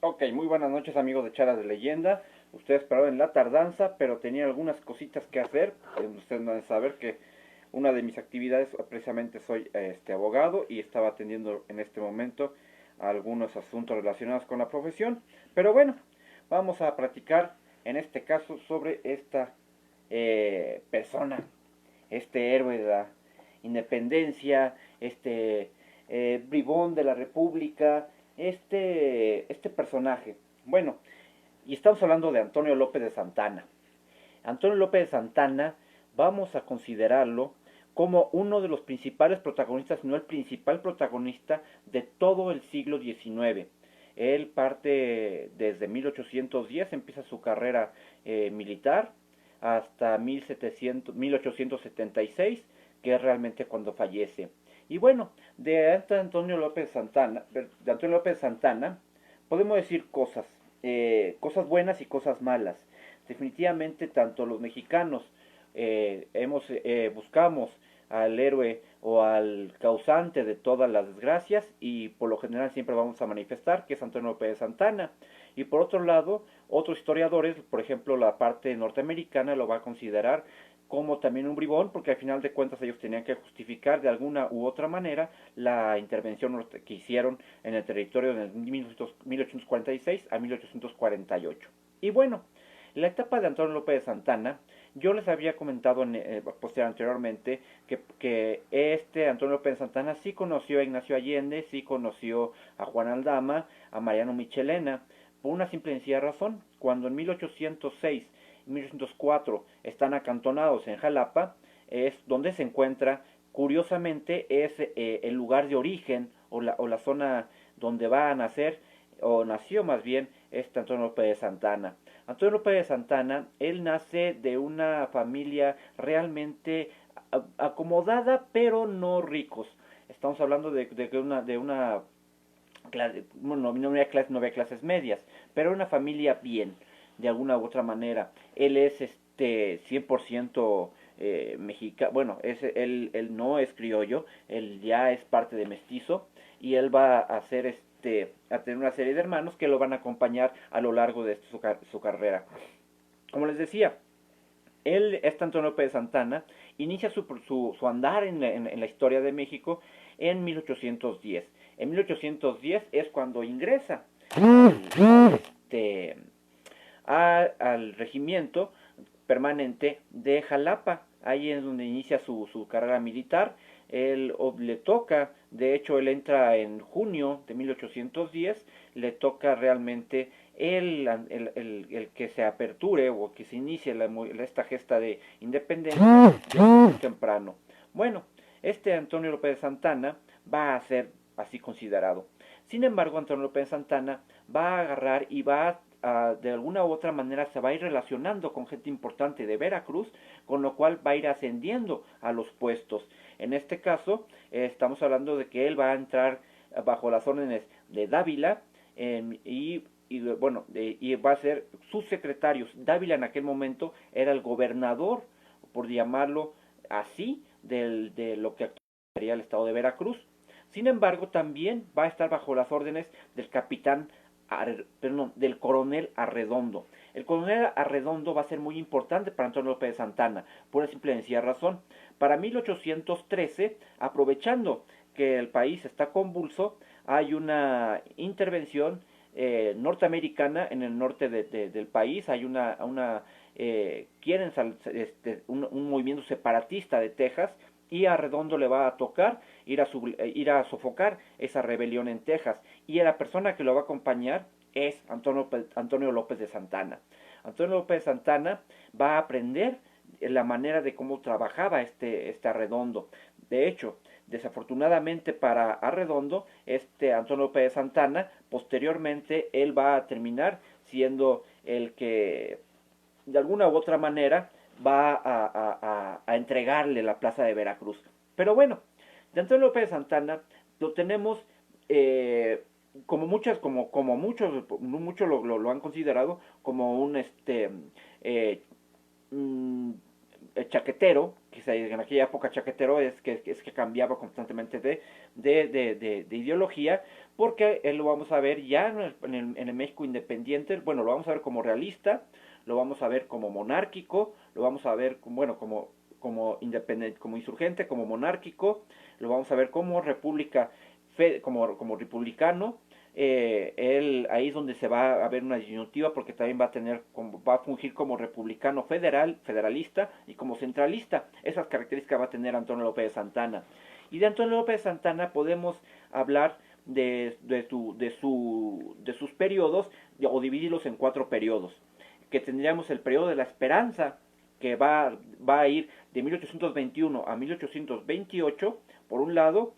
Ok, muy buenas noches amigos de Charlas de Leyenda. Ustedes perdonen la tardanza, pero tenía algunas cositas que hacer. Ustedes deben saber que una de mis actividades, precisamente soy abogado y estaba atendiendo en este momento algunos asuntos relacionados con la profesión. Pero bueno, vamos a platicar en este caso sobre esta persona, este héroe de la independencia, bribón de la república, este personaje. Bueno, y estamos hablando de Antonio López de Santana. Antonio López de Santana vamos a considerarlo como uno de los principales protagonistas, no el principal protagonista de todo el siglo XIX. Él parte desde 1810, empieza su carrera militar hasta 1876, que es realmente cuando fallece. Y bueno, de Antonio López Santana, podemos decir cosas buenas y cosas malas. Definitivamente tanto los mexicanos buscamos al héroe o al causante de todas las desgracias y por lo general siempre vamos a manifestar que es Antonio López de Santana. Y por otro lado, otros historiadores, por ejemplo la parte norteamericana, lo va a considerar como también un bribón, porque al final de cuentas ellos tenían que justificar de alguna u otra manera la intervención que hicieron en el territorio de 1846 a 1848. Y bueno, la etapa de Antonio López de Santana, yo les había comentado anteriormente que Antonio López de Santana sí conoció a Ignacio Allende, sí conoció a Juan Aldama, a Mariano Michelena, por una simple y sencilla razón. Cuando en 1806 y 1804 están acantonados en Jalapa, es donde se encuentra, curiosamente, es el lugar de origen o la zona donde va a nacer, o nació más bien, Antonio López de Santana. Antonio López de Santana, él nace de una familia realmente acomodada, pero no ricos. Estamos hablando de una bueno, no había clases medias, pero una familia bien, de alguna u otra manera. Él es 100% mexicano, bueno, él no es criollo, él ya es parte de mestizo y él va a hacer a tener una serie de hermanos que lo van a acompañar a lo largo de su carrera. Como les decía, Antonio López de Santana, inicia su andar en la historia de México en 1810. En 1810 es cuando ingresa al regimiento permanente de Jalapa. Ahí es donde inicia su carrera militar. Le toca, de hecho, él entra en junio de 1810, le toca realmente el que se aperture o que se inicie esta gesta de independencia desde muy temprano. Bueno, Antonio López de Santana va a ser así considerado. Sin embargo, Antonio López de Santana va a agarrar y va de alguna u otra manera se va a ir relacionando con gente importante de Veracruz, con lo cual va a ir ascendiendo a los puestos. En este caso, estamos hablando de que él va a entrar bajo las órdenes de Dávila y va a ser sus secretarios. Dávila en aquel momento era el gobernador, por llamarlo así, de lo que actualmente sería el estado de Veracruz. Sin embargo, también va a estar bajo las órdenes del del coronel Arredondo. El coronel Arredondo va a ser muy importante para Antonio López de Santana, por una simple y sencilla razón. Para 1813, aprovechando que el país está convulso, hay una intervención norteamericana en el norte del país, hay quieren un movimiento separatista de Texas y a Redondo le va a tocar ir a sofocar esa rebelión en Texas y la persona que lo va a acompañar es Antonio López de Santana. Antonio López de Santana va a aprender la manera de cómo trabajaba Arredondo. De hecho, desafortunadamente para Arredondo, Antonio López de Santana, posteriormente él va a terminar siendo el que de alguna u otra manera va a entregarle la plaza de Veracruz. Pero bueno, de Antonio López de Santana lo tenemos como muchos lo han considerado como un eh, mm, chaquetero, en aquella época chaquetero es que cambiaba constantemente de ideología, porque él lo vamos a ver ya en el México independiente. Bueno, lo vamos a ver como realista, lo vamos a ver como monárquico, lo vamos a ver bueno, como independiente, como insurgente, como monárquico, lo vamos a ver como república, como republicano. Ahí es donde se va a ver una disyuntiva, porque también va a fungir como republicano federalista y como centralista. Esas características va a tener Antonio López de Santana. Y de Antonio López de Santana podemos hablar de sus periodos, o dividirlos en 4 periodos, que tendríamos el periodo de la esperanza, que va a ir de 1821 a 1828, por un lado,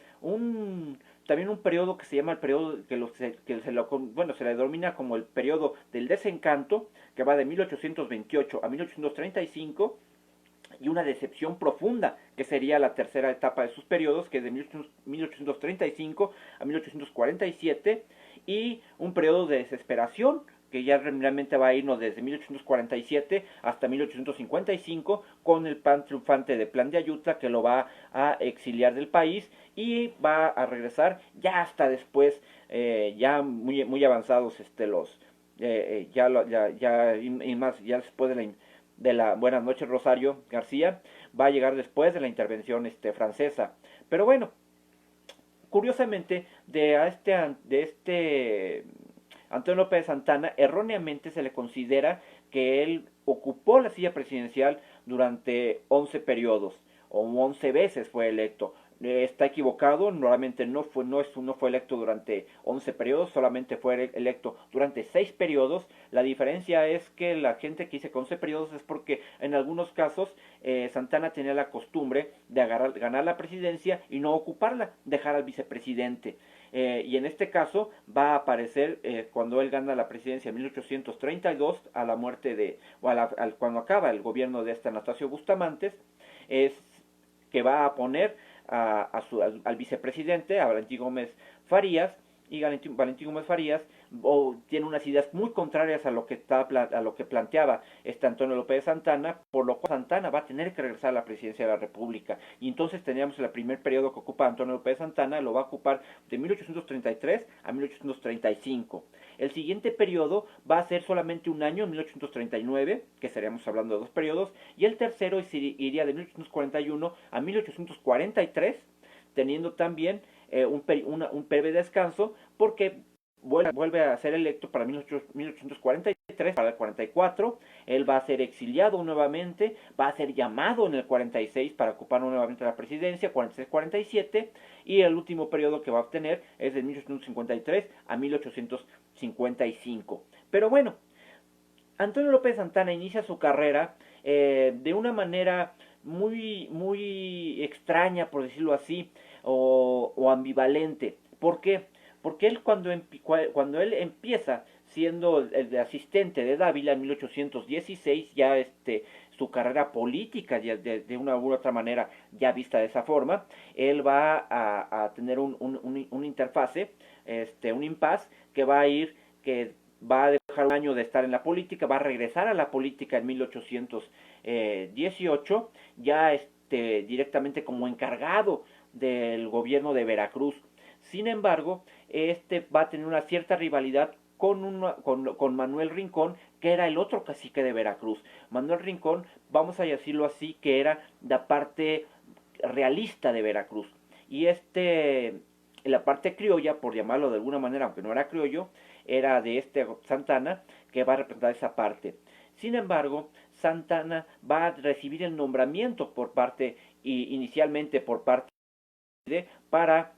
también un periodo que se llama el periodo se le denomina como el periodo del desencanto, que va de 1828 a 1835, y una decepción profunda, que sería la tercera etapa de sus periodos, que es de 1835 a 1847, y un periodo de desesperación, que ya realmente va a irnos desde 1847 hasta 1855, con el plan triunfante de Plan de Ayutla, que lo va a exiliar del país y va a regresar ya hasta después, ya muy avanzados ya después de la Buenas noches Rosario García, va a llegar después de la intervención francesa. Pero bueno, curiosamente, de este Antonio López de Santana, erróneamente se le considera que él ocupó la silla presidencial durante 11 periodos, o 11 veces fue electo. Está equivocado, normalmente no fue electo durante 11 periodos, solamente fue electo durante 6 periodos. La diferencia es que la gente que dice que 11 periodos es porque en algunos casos Santana tenía la costumbre de ganar la presidencia y no ocuparla, dejar al vicepresidente. Y en este caso va a aparecer cuando él gana la presidencia en 1832, a la muerte cuando acaba el gobierno de Anastasio Bustamante, es que va a poner al vicepresidente, a Valentín Gómez Farías, y Valentín Gómez Farías tiene unas ideas muy contrarias a lo que planteaba Antonio López de Santana, por lo cual Santana va a tener que regresar a la presidencia de la República. Y entonces teníamos el primer periodo que ocupa Antonio López de Santana, lo va a ocupar de 1833 a 1835. El siguiente periodo va a ser solamente un año, en 1839, que estaríamos hablando de 2 periodos, y el tercero iría de 1841 a 1843, teniendo también un breve descanso, porque vuelve a ser electo para 1843, para el 44, él va a ser exiliado nuevamente, va a ser llamado en el 46 para ocupar nuevamente la presidencia, 46-47, y el último periodo que va a obtener es de 1853 a 1855. Pero bueno, Antonio López Santana inicia su carrera de una manera muy extraña, por decirlo así, o ambivalente. ¿Por qué? Porque él cuando él empieza siendo el asistente de Dávila en 1816, ya su carrera política ya de una u otra manera ya vista de esa forma, él va a tener un interfase, un impasse que va a dejar un año de estar en la política, va a regresar a la política en 1818, ya directamente como encargado del gobierno de Veracruz. Sin embargo, va a tener una cierta rivalidad con Manuel Rincón, que era el otro cacique de Veracruz. Manuel Rincón, vamos a decirlo así, que era la parte realista de Veracruz. Y la parte criolla, por llamarlo de alguna manera, aunque no era criollo, era de Santana, que va a representar esa parte. Sin embargo, Santana va a recibir el nombramiento inicialmente por parte para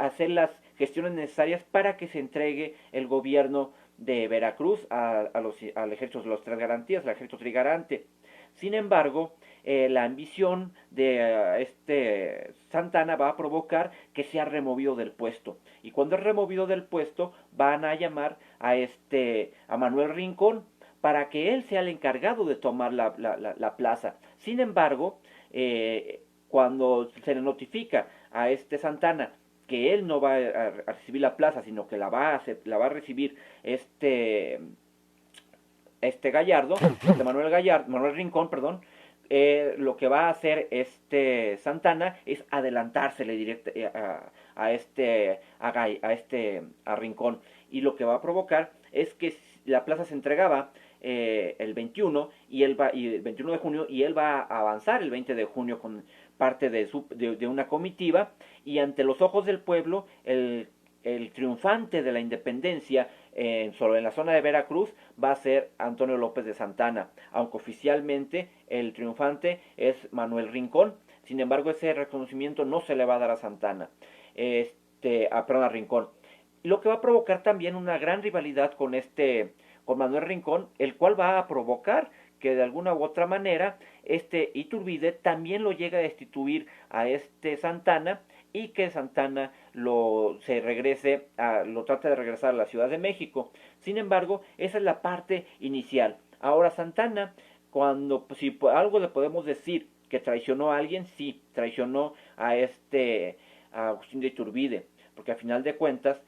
hacer las gestiones necesarias para que se entregue el gobierno de Veracruz al ejército de las tres garantías, al ejército trigarante. Sin embargo, la ambición de Santana va a provocar que sea removido del puesto. Y cuando es removido del puesto, van a llamar a Manuel Rincón para que él sea el encargado de tomar la plaza. Sin embargo, cuando se le notifica a Santana que él no va a recibir la plaza, sino que la va a recibir Gallardo, Manuel Rincón, perdón, lo que va a hacer Santana es adelantársele a Rincón. Y lo que va a provocar es que la plaza se entregaba el 21 y el 21 de junio, y él va a avanzar el 20 de junio con parte de una comitiva, y ante los ojos del pueblo el triunfante de la independencia solo en la zona de Veracruz va a ser Antonio López de Santana, aunque oficialmente el triunfante es Manuel Rincón. Sin embargo, ese reconocimiento no se le va a dar a Santana, perdón, a Rincón. Lo que va a provocar también una gran rivalidad con Manuel Rincón, el cual va a provocar que de alguna u otra manera Iturbide también lo llega a destituir a Santana, y que Santana lo trata de regresar a la Ciudad de México. Sin embargo, esa es la parte inicial. Ahora Santana, si algo le podemos decir que traicionó a alguien, sí, traicionó a Agustín de Iturbide, porque al final de cuentas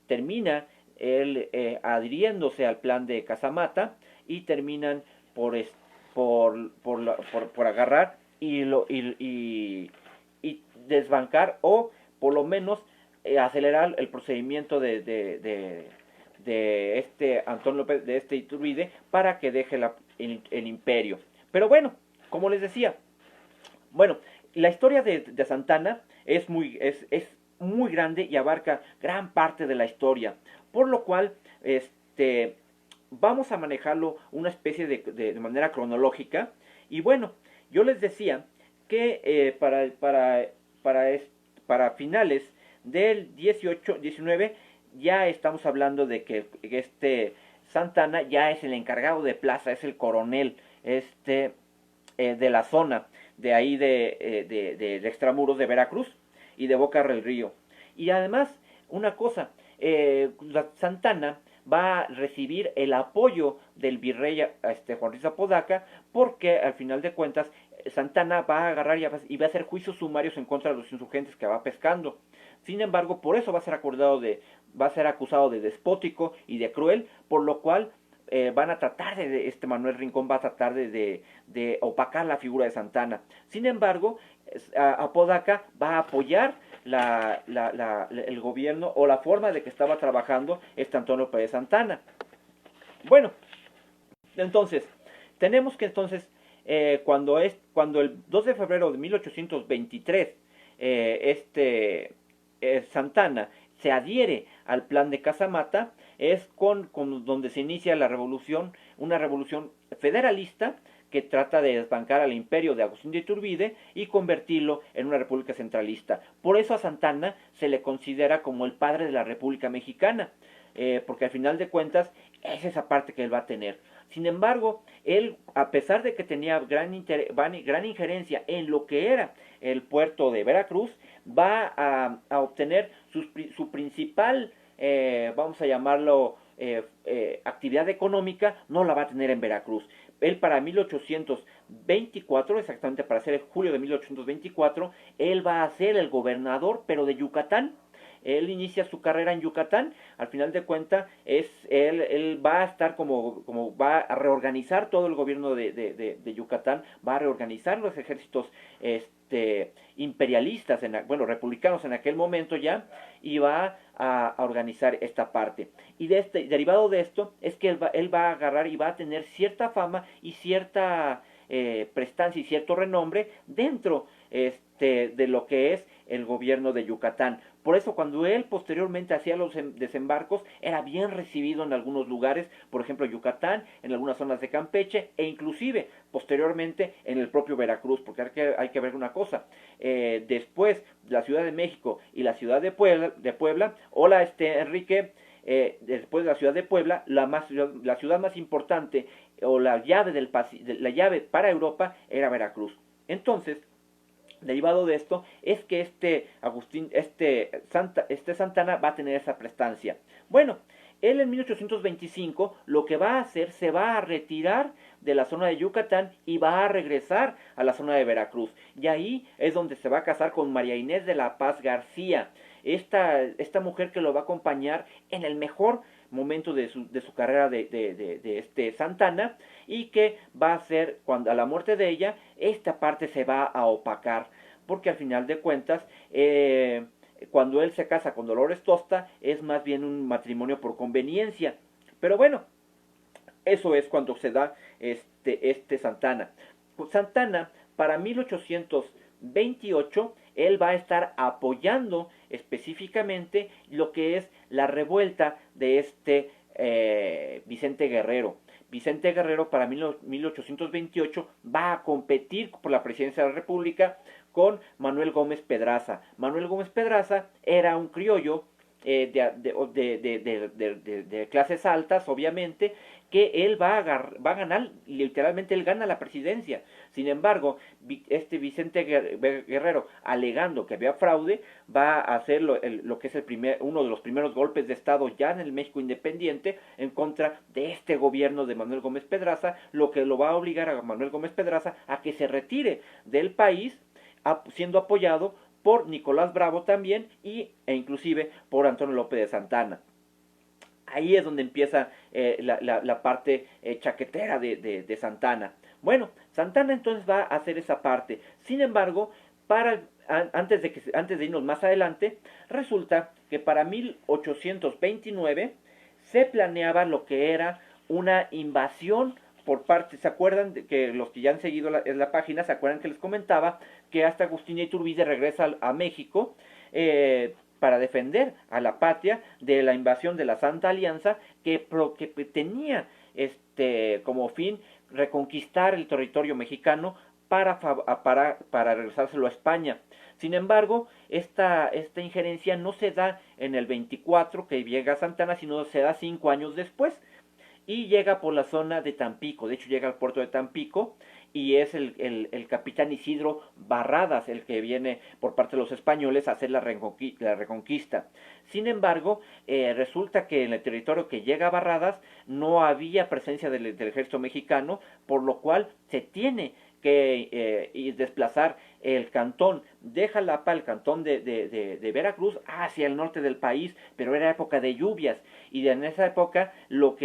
termina él adhiriéndose al plan de Casamata, y terminan por agarrar y desbancar, o por lo menos acelerar el procedimiento de Antón López, de Iturbide, para que deje el imperio. Pero bueno, como les decía, bueno, la historia de Santana es muy grande y abarca gran parte de la historia, por lo cual vamos a manejarlo una especie de manera cronológica. Y bueno, yo les decía que para finales del 18-19 ya estamos hablando de que Santana ya es el encargado de plaza, es el coronel de la zona de ahí de extramuros de Veracruz y de Boca del Río. Y además, una cosa, Santana va a recibir el apoyo del virrey Juan Ruiz Apodaca, porque al final de cuentas Santana va a agarrar y va a hacer juicios sumarios en contra de los insurgentes que va pescando. Sin embargo, por eso va a ser acusado de despótico y de cruel, por lo cual van a tratar Manuel Rincón va a tratar de opacar la figura de Santana. Sin embargo, Apodaca va a apoyar el gobierno o la forma de que estaba trabajando Antonio Pérez Santana. Bueno, entonces, tenemos que cuando el 2 de febrero de 1823 Santana se adhiere al plan de Casamata, es con donde se inicia la revolución, una revolución federalista que trata de desbancar al imperio de Agustín de Iturbide y convertirlo en una república centralista. Por eso a Santana se le considera como el padre de la República Mexicana, porque al final de cuentas es esa parte que él va a tener. Sin embargo, él, a pesar de que tenía gran injerencia en lo que era el puerto de Veracruz, va a obtener su principal, vamos a llamarlo, actividad económica, no la va a tener en Veracruz. Él para 1824, exactamente para ser el julio de 1824, él va a ser el gobernador, pero de Yucatán. Él inicia su carrera en Yucatán. Al final de cuentas, él va a estar como va a reorganizar todo el gobierno de Yucatán, va a reorganizar los ejércitos imperialistas, republicanos en aquel momento ya, y va a organizar esta parte. Y derivado de esto es que él va a agarrar y va a tener cierta fama y cierta prestancia y cierto renombre dentro de lo que es el gobierno de Yucatán. Por eso cuando él posteriormente hacía los desembarcos era bien recibido en algunos lugares, por ejemplo Yucatán, en algunas zonas de Campeche, e inclusive posteriormente en el propio Veracruz, porque hay que ver una cosa, después la Ciudad de México y la Ciudad de Puebla, hola Enrique, después de la Ciudad de Puebla, la ciudad más importante o la llave para Europa era Veracruz. Entonces, derivado de esto es que Santana va a tener esa prestancia. Bueno, él en 1825 lo que va a hacer, se va a retirar de la zona de Yucatán y va a regresar a la zona de Veracruz. Y ahí es donde se va a casar con María Inés de la Paz García, esta mujer que lo va a acompañar en el mejor momento de su carrera de Santana, y que va a ser, cuando a la muerte de ella, esta parte se va a opacar, porque al final de cuentas cuando él se casa con Dolores Tosta, es más bien un matrimonio por conveniencia. Pero bueno, eso es cuando se da Santana. Santana, para 1828, él va a estar apoyando específicamente lo que es la revuelta de Vicente Guerrero. Vicente Guerrero para 1828 va a competir por la presidencia de la República con Manuel Gómez Pedraza. Manuel Gómez Pedraza era un criollo de clases altas, obviamente, que él va a ganar, literalmente él gana la presidencia. Sin embargo, Vicente Guerrero, alegando que había fraude, va a hacer lo que es uno de los primeros golpes de Estado ya en el México independiente en contra de este gobierno de Manuel Gómez Pedraza, lo que lo va a obligar a Manuel Gómez Pedraza a que se retire del país, siendo apoyado por Nicolás Bravo también e inclusive por Antonio López de Santana. Ahí es donde empieza la parte chaquetera de Santana. Bueno, Santana entonces va a hacer esa parte. Sin embargo, antes de irnos más adelante, resulta que para 1829 se planeaba lo que era una invasión por parte, ¿se acuerdan que los que ya han seguido la página, se acuerdan que les comentaba que hasta Agustina Iturbide regresa a México para defender a la patria de la invasión de la Santa Alianza que tenía como fin reconquistar el territorio mexicano para regresárselo a España. Sin embargo, esta injerencia no se da en el 24 que llega a Santana, sino se da 5 años después y llega por la zona de Tampico. De hecho, llega al puerto de Tampico y es el capitán Isidro Barradas el que viene por parte de los españoles a hacer la reconquista. Sin embargo, resulta que en el territorio que llega Barradas no había presencia del ejército mexicano, por lo cual se tiene que desplazar el cantón de Jalapa, el cantón de Veracruz, hacia el norte del país, pero era época de lluvias, y en esa época los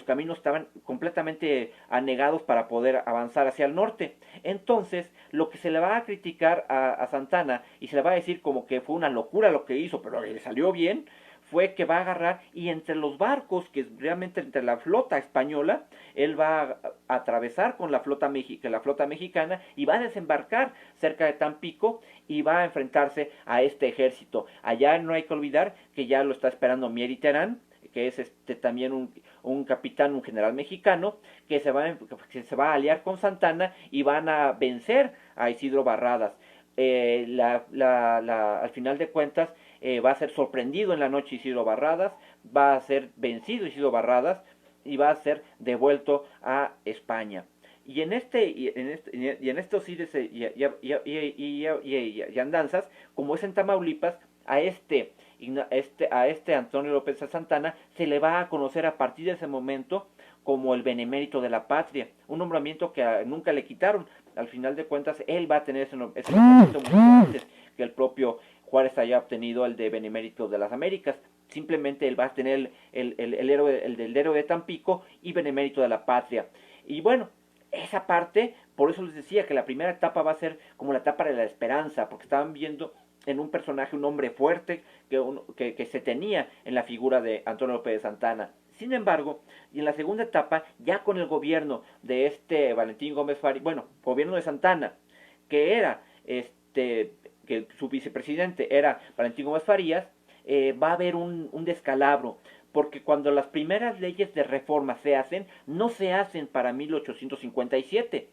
caminos estaban completamente anegados para poder avanzar hacia el norte. Entonces, lo que se le va a criticar a Santana, y se le va a decir como que fue una locura lo que hizo, pero le salió bien, fue que va a agarrar y entre los barcos, que realmente entre la flota española, él va a atravesar con la flota mexicana y va a desembarcar cerca de Tampico y va a enfrentarse a este ejército. Allá no hay que olvidar que ya lo está esperando Mier y Terán, que es también un capitán, un general mexicano, que se va a aliar con Santana y van a vencer a Isidro Barradas. Al final de cuentas, va a ser sorprendido en la noche Isidro Barradas, va a ser vencido Isidro Barradas y va a ser devuelto a España. Y en estos ires y andanzas, como es en Tamaulipas, a Antonio López de Santana se le va a conocer a partir de ese momento como el benemérito de la patria, un nombramiento que nunca le quitaron. Al final de cuentas, él va a tener ese nombramiento mucho antes que el propio Juárez haya obtenido el de benemérito de las Américas. Simplemente él va a tener el del héroe de Tampico y benemérito de la patria. Y bueno, esa parte, por eso les decía que la primera etapa va a ser como la etapa de la esperanza, porque estaban viendo en un personaje, un hombre fuerte que se tenía en la figura de Antonio López de Santana. Sin embargo, y en la segunda etapa, ya con el gobierno de Valentín Gómez Farías, bueno, gobierno de Santana, que era que su vicepresidente era Valentín Gómez Farías, va a haber un descalabro, porque cuando las primeras leyes de reforma se hacen, no se hacen para 1857,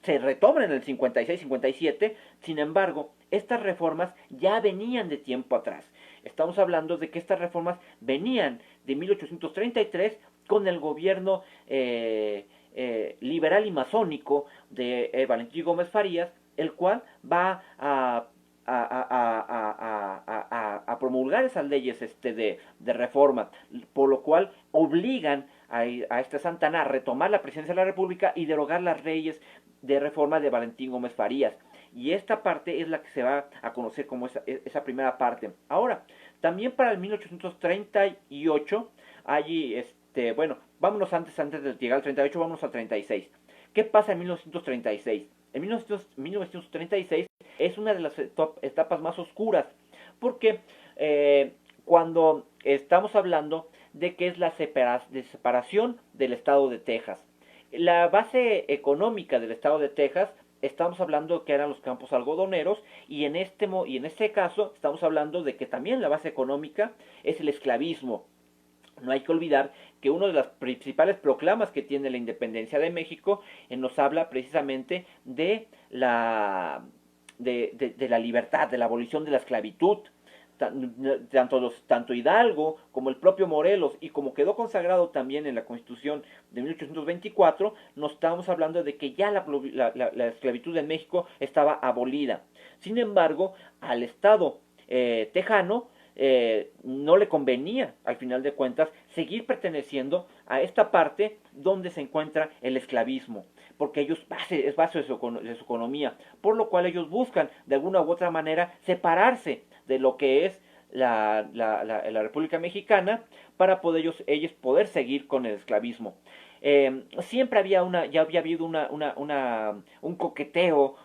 se retoman en el 56-57, sin embargo, estas reformas ya venían de tiempo atrás. Estamos hablando de que estas reformas venían de 1833 con el gobierno liberal y masónico de Valentín Gómez Farías, el cual va a promulgar esas leyes de reforma, por lo cual obligan a Santana a retomar la presidencia de la República y derogar las leyes de reforma de Valentín Gómez Farías. Y esta parte es la que se va a conocer como esa primera parte. Ahora, también para el 1838, allí, bueno, vámonos antes de llegar al 38, vámonos al 36. ¿Qué pasa en 1936? En 1936 es una de las etapas más oscuras, porque cuando estamos hablando de que es la separación del estado de Texas. La base económica del estado de Texas, estamos hablando que eran los campos algodoneros, y en este caso estamos hablando de que también la base económica es el esclavismo. No hay que olvidar que una de las principales proclamas que tiene la independencia de México nos habla precisamente de de la libertad, de la abolición de la esclavitud. Tanto Hidalgo como el propio Morelos, y como quedó consagrado también en la Constitución de 1824, nos estamos hablando de que ya la esclavitud en México estaba abolida. Sin embargo, al Estado tejano no le convenía, al final de cuentas, seguir perteneciendo a esta parte donde se encuentra el esclavismo, porque es base de su economía, por lo cual ellos buscan de alguna u otra manera separarse de lo que es la República Mexicana para poder ellos poder seguir con el esclavismo. Siempre ya había habido un coqueteo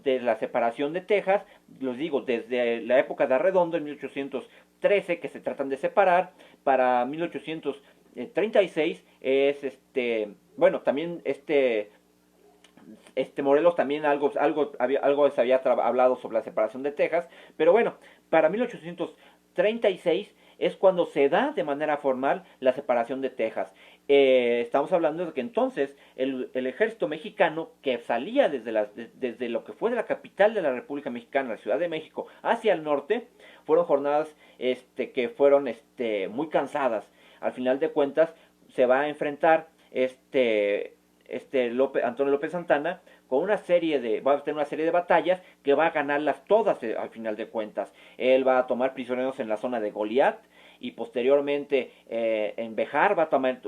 de la separación de Texas, los digo, desde la época de Arredondo en 1813, que se tratan de separar. Para 1836 es bueno, también Morelos también algo se había hablado sobre la separación de Texas, pero bueno, para 1836 es cuando se da de manera formal la separación de Texas. Estamos hablando de que entonces el ejército mexicano, que salía desde lo que fue de la capital de la República Mexicana, la Ciudad de México, hacia el norte, fueron jornadas que fueron muy cansadas. Al final de cuentas se va a enfrentar Antonio López Santana va a tener una serie de batallas que va a ganarlas todas al final de cuentas. Él va a tomar prisioneros en la zona de Goliat, y posteriormente en Bejar va a tomar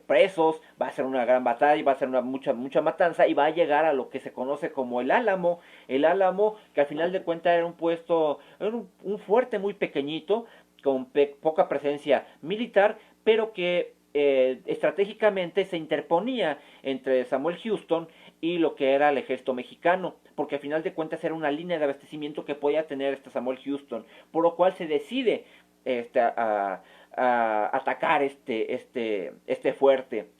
presos, va a ser una gran batalla, va a ser mucha matanza, y va a llegar a lo que se conoce como el Álamo, que al final de cuentas era un fuerte muy pequeñito, con poca presencia militar, pero que estratégicamente se interponía entre Samuel Houston y lo que era el ejército mexicano, porque al final de cuentas era una línea de abastecimiento que podía tener Samuel Houston, por lo cual se decide a atacar este fuerte.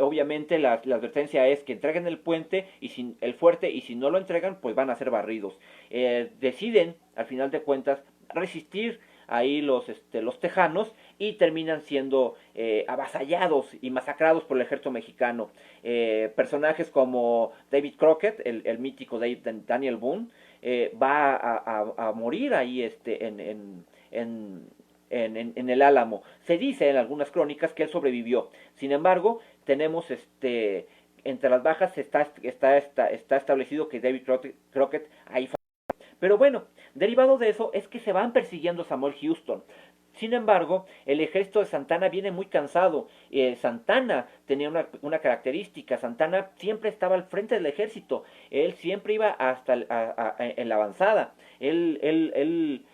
Obviamente la advertencia es que entreguen el fuerte, y si no lo entregan, pues van a ser barridos. Deciden, al final de cuentas, resistir ahí los tejanos, y terminan siendo avasallados y masacrados por el ejército mexicano. Personajes como David Crockett, el mítico Daniel Boone, va a morir ahí en el Álamo. Se dice en algunas crónicas que él sobrevivió. Sin embargo, tenemos entre las bajas está establecido que David Crockett ahí fue. Pero bueno, derivado de eso es que se van persiguiendo a Samuel Houston. Sin embargo, el ejército de Santana viene muy cansado. Santana tenía una característica: Santana siempre estaba al frente del ejército. Él siempre iba hasta en la avanzada. Él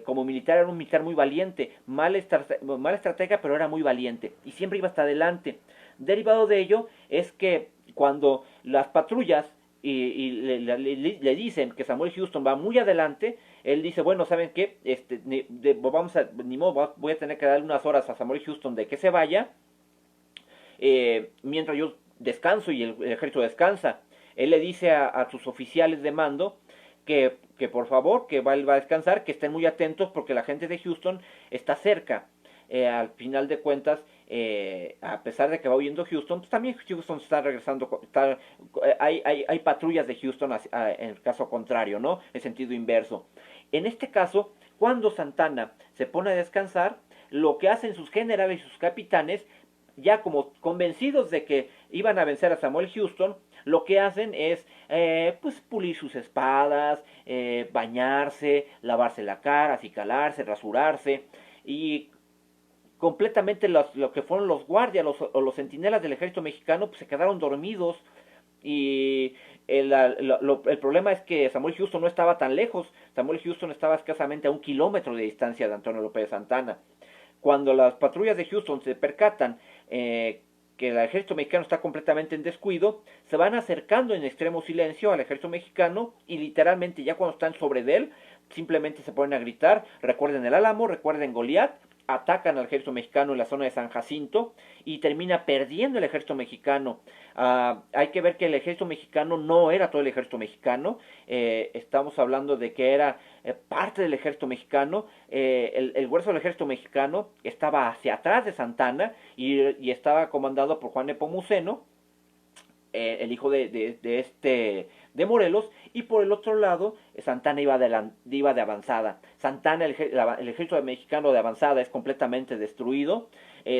como militar era un militar muy valiente, mal estratega, pero era muy valiente, y siempre iba hasta adelante. Derivado de ello es que cuando las patrullas le dicen que Samuel Houston va muy adelante, él dice, bueno, ¿saben qué? Ni modo, voy a tener que darle unas horas a Samuel Houston de que se vaya, mientras yo descanso y el ejército descansa. Él le dice a sus oficiales de mando que por favor, que él va a descansar, que estén muy atentos porque la gente de Houston está cerca. Al final de cuentas, a pesar de que va huyendo Houston, pues también Houston está regresando, hay patrullas de Houston en el caso contrario, ¿no? En sentido inverso. En este caso, cuando Santana se pone a descansar, lo que hacen sus generales y sus capitanes, ya como convencidos de que iban a vencer a Samuel Houston, lo que hacen es pues pulir sus espadas, bañarse, lavarse la cara, acicalarse, rasurarse, y completamente lo que fueron los guardias o los centinelas del ejército mexicano pues se quedaron dormidos. Y el problema es que Samuel Houston no estaba tan lejos. Samuel Houston estaba escasamente a 1 kilómetro de distancia de Antonio López Santana. Cuando las patrullas de Houston se percatan que que el ejército mexicano está completamente en descuido, se van acercando en extremo silencio al ejército mexicano y literalmente ya cuando están sobre de él, simplemente se ponen a gritar, recuerden el Álamo, recuerden Goliat, atacan al ejército mexicano en la zona de San Jacinto y termina perdiendo el ejército mexicano. Hay que ver que el ejército mexicano no era todo el ejército mexicano, estamos hablando de que era parte del ejército mexicano, el grueso del ejército mexicano estaba hacia atrás de Santana y estaba comandado por Juan Nepomuceno, el hijo de Morelos, y por el otro lado Santana iba de avanzada. Santana, el ejército mexicano de avanzada es completamente destruido.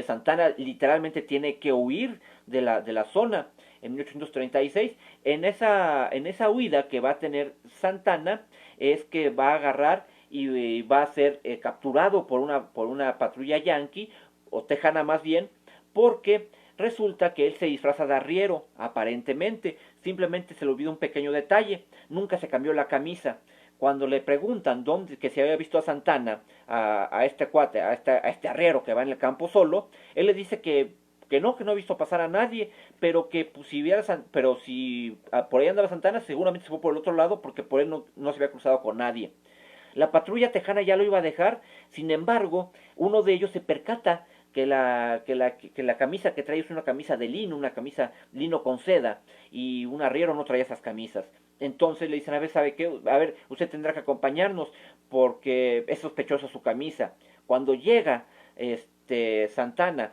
Santana literalmente tiene que huir de la zona en 1836. En esa huida que va a tener Santana es que va a agarrar y va a ser capturado por una patrulla yanqui, o tejana más bien, porque resulta que él se disfraza de arriero, aparentemente. Simplemente se le olvida un pequeño detalle. Nunca se cambió la camisa. Cuando le preguntan dónde, que se había visto a Santana, a este cuate, a este arriero que va en el campo solo, él le dice que no ha visto pasar a nadie, pero que pues, si por ahí andaba Santana, seguramente se fue por el otro lado porque por él no se había cruzado con nadie. La patrulla tejana ya lo iba a dejar, sin embargo, uno de ellos se percata que la camisa que trae es una camisa de lino, una camisa lino con seda, y un arriero no traía esas camisas. Entonces le dicen, a ver, ¿sabe qué? A ver, usted tendrá que acompañarnos porque es sospechosa su camisa. Cuando llega Santana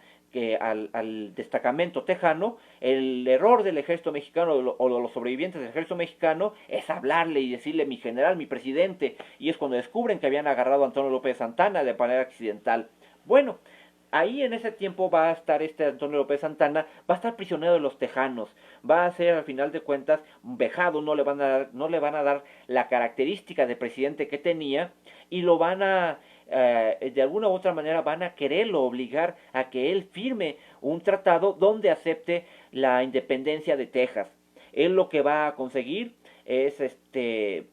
al destacamento tejano, el error del ejército mexicano o de los sobrevivientes del ejército mexicano es hablarle y decirle mi general, mi presidente, y es cuando descubren que habían agarrado a Antonio López Santana de manera accidental. Bueno, ahí en ese tiempo va a estar Antonio López Santana, va a estar prisionero de los tejanos, va a ser al final de cuentas vejado, no le van a dar la característica de presidente que tenía y lo van a de alguna u otra manera van a quererlo obligar a que él firme un tratado donde acepte la independencia de Texas. Él lo que va a conseguir es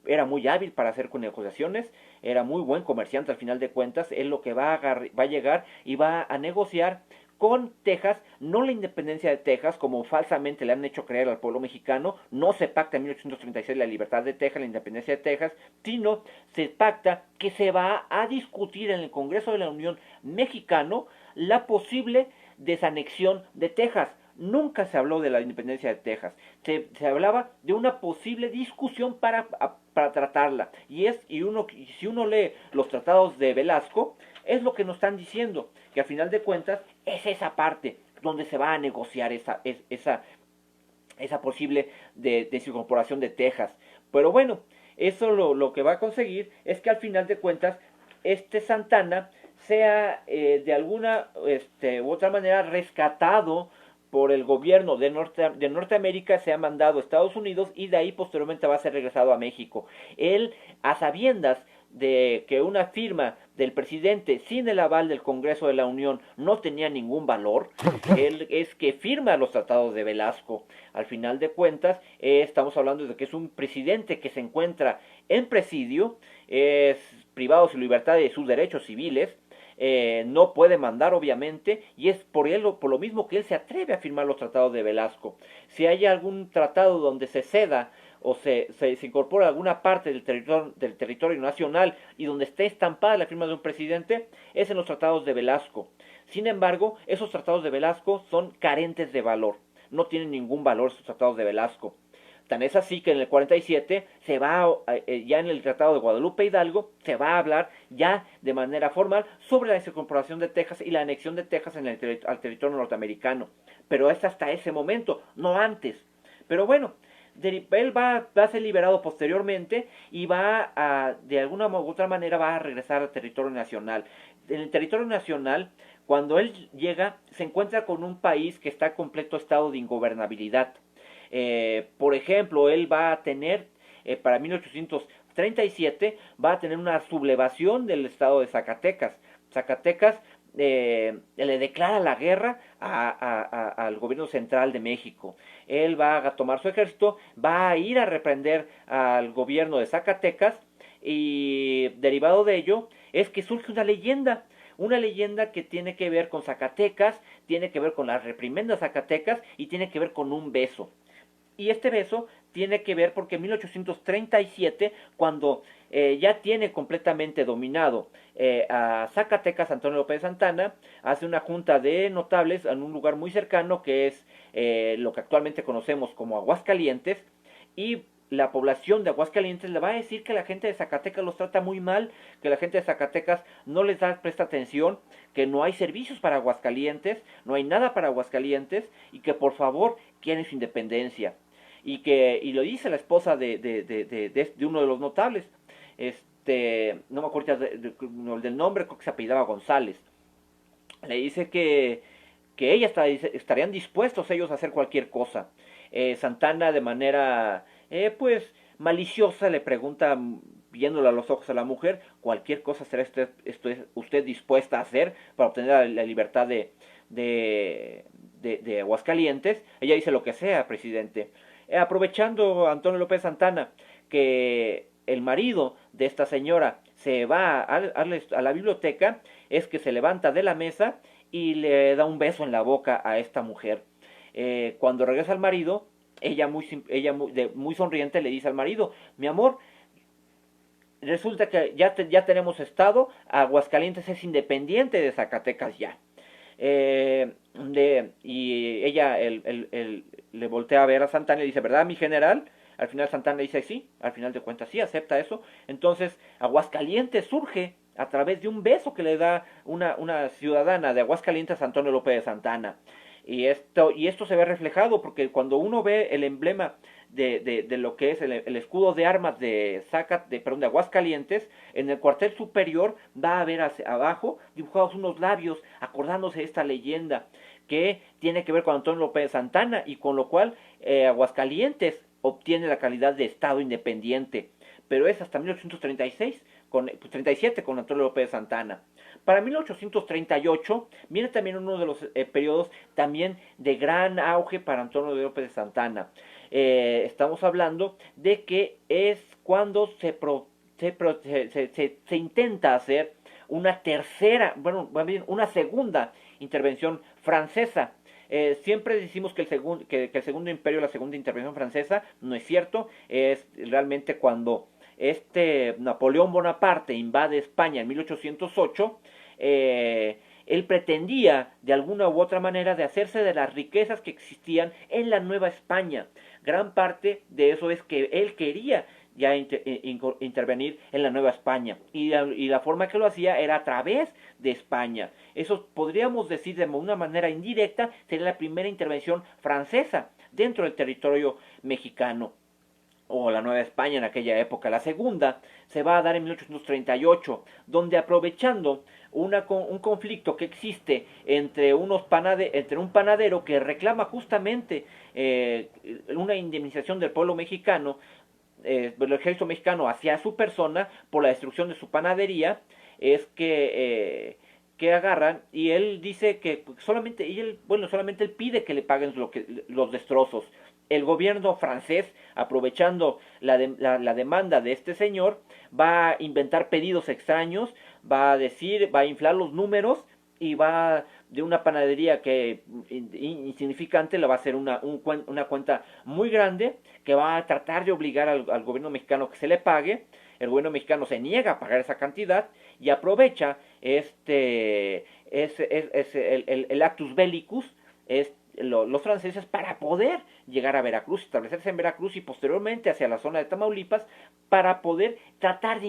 era muy hábil para hacer negociaciones, era muy buen comerciante al final de cuentas. Él lo que va a llegar y va a negociar con Texas, no la independencia de Texas, como falsamente le han hecho creer al pueblo mexicano, no se pacta en 1836 la libertad de Texas, la independencia de Texas, sino se pacta que se va a discutir en el Congreso de la Unión Mexicano la posible desanexión de Texas. Nunca se habló de la independencia de Texas, se hablaba de una posible discusión para tratarla, y si uno lee los tratados de Velasco, es lo que nos están diciendo, que al final de cuentas es esa parte donde se va a negociar esa posible desincorporación de Texas. Pero bueno, eso lo que va a conseguir es que al final de cuentas Santana sea de alguna u otra manera rescatado por el gobierno de Norteamérica, se ha mandado a Estados Unidos y de ahí posteriormente va a ser regresado a México. Él, a sabiendas de que una firma del presidente sin el aval del Congreso de la Unión no tenía ningún valor, él es que firma los tratados de Velasco. Al final de cuentas, estamos hablando de que es un presidente que se encuentra en presidio, es privado de su libertad y de sus derechos civiles, no puede mandar obviamente, y es por lo mismo que él se atreve a firmar los tratados de Velasco. Si hay algún tratado donde se ceda o se incorpora alguna parte del territorio nacional y donde esté estampada la firma de un presidente, es en los tratados de Velasco. Sin embargo, esos tratados de Velasco son carentes de valor, no tienen ningún valor esos tratados de Velasco. Tan es así que en el 47 se va, ya en el Tratado de Guadalupe Hidalgo, se va a hablar ya de manera formal sobre la desincorporación de Texas y la anexión de Texas al territorio norteamericano. Pero es hasta ese momento, no antes. Pero bueno, él va a ser liberado posteriormente y de alguna u otra manera va a regresar al territorio nacional. En el territorio nacional, cuando él llega, se encuentra con un país que está en completo estado de ingobernabilidad. Por ejemplo, él va a tener, para 1837, va a tener una sublevación del estado de Zacatecas. Zacatecas le declara la guerra al gobierno central de México. Él va a tomar su ejército, va a ir a reprender al gobierno de Zacatecas y derivado de ello es que surge una leyenda una leyenda que tiene que ver con Zacatecas, tiene que ver con las reprimendas Zacatecas y tiene que ver con un beso. Y este beso tiene que ver porque en 1837, cuando ya tiene completamente dominado a Zacatecas, Antonio López de Santana hace una junta de notables en un lugar muy cercano que es lo que actualmente conocemos como Aguascalientes, y la población de Aguascalientes le va a decir que la gente de Zacatecas los trata muy mal, que la gente de Zacatecas no les da presta atención, que no hay servicios para Aguascalientes, no hay nada para Aguascalientes y que por favor quieren su independencia. Y lo dice la esposa de uno de los notables, no me acuerdo del nombre, creo que se apellidaba González. Le dice que estarían dispuestos ellos a hacer cualquier cosa. Santana de manera pues maliciosa le pregunta, viéndole a los ojos a la mujer, cualquier cosa será usted dispuesta a hacer para obtener la libertad de Aguascalientes. Ella dice lo que sea, presidente. Aprovechando Antonio López Santana que el marido de esta señora se va a la biblioteca, es que se levanta de la mesa y le da un beso en la boca a esta mujer. Cuando regresa el marido, ella muy sonriente le dice al marido, mi amor, resulta que ya tenemos estado, Aguascalientes es independiente de Zacatecas ya. Y ella le voltea a ver a Santana y le dice, ¿verdad, mi general? Al final Santana dice sí, al final de cuentas sí, acepta eso. Entonces Aguascalientes surge a través de un beso que le da una ciudadana de Aguascalientes, Antonio López de Santana. Y esto se ve reflejado porque cuando uno ve el emblema de lo que es el escudo de armas de Aguascalientes, en el cuartel superior va a ver hacia abajo dibujados unos labios acordándose de esta leyenda que tiene que ver con Antonio López de Santana, y con lo cual Aguascalientes obtiene la calidad de estado independiente, pero es hasta 1836 37 con Antonio López de Santana. Para 1838 viene también uno de los periodos también de gran auge para Antonio López de Santana. Estamos hablando de que es cuando se intenta hacer una tercera, bueno, una segunda intervención francesa. Siempre decimos que el segundo imperio, la segunda intervención francesa, no es cierto, es realmente cuando Napoleón Bonaparte invade España en 1808, él pretendía de alguna u otra manera de hacerse de las riquezas que existían en la Nueva España. Gran parte de eso es que él quería ya intervenir en la Nueva España, y la forma que lo hacía era a través de España. Eso podríamos decir de una manera indirecta sería la primera intervención francesa dentro del territorio mexicano, o la Nueva España en aquella época. La segunda se va a dar en 1838, donde aprovechando un conflicto que existe entre un panadero que reclama justamente una indemnización del pueblo mexicano, el ejército mexicano hacia su persona por la destrucción de su panadería, es que agarran, y él dice que solamente él pide que le paguen los destrozos. El gobierno francés, aprovechando la demanda de este señor, va a inventar pedidos extraños, va a inflar los números, y va de una panadería que insignificante le va a hacer una cuenta muy grande, que va a tratar de obligar al gobierno mexicano que se le pague. El gobierno mexicano se niega a pagar esa cantidad y aprovecha el actus bellicus, los franceses, para poder llegar a Veracruz, establecerse en Veracruz y posteriormente hacia la zona de Tamaulipas para poder tratar de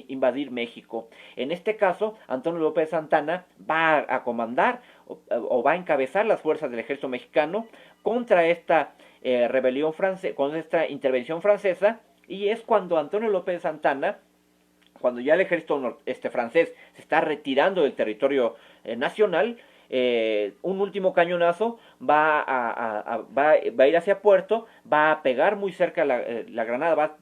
invadir México. En este caso, Antonio López Santana va a comandar o va a encabezar las fuerzas del ejército mexicano contra esta rebelión francesa, contra esta intervención francesa, y es cuando Antonio López Santana, cuando ya el ejército francés se está retirando del territorio nacional, un último cañonazo va a ir hacia Puerto, va a pegar muy cerca la granada,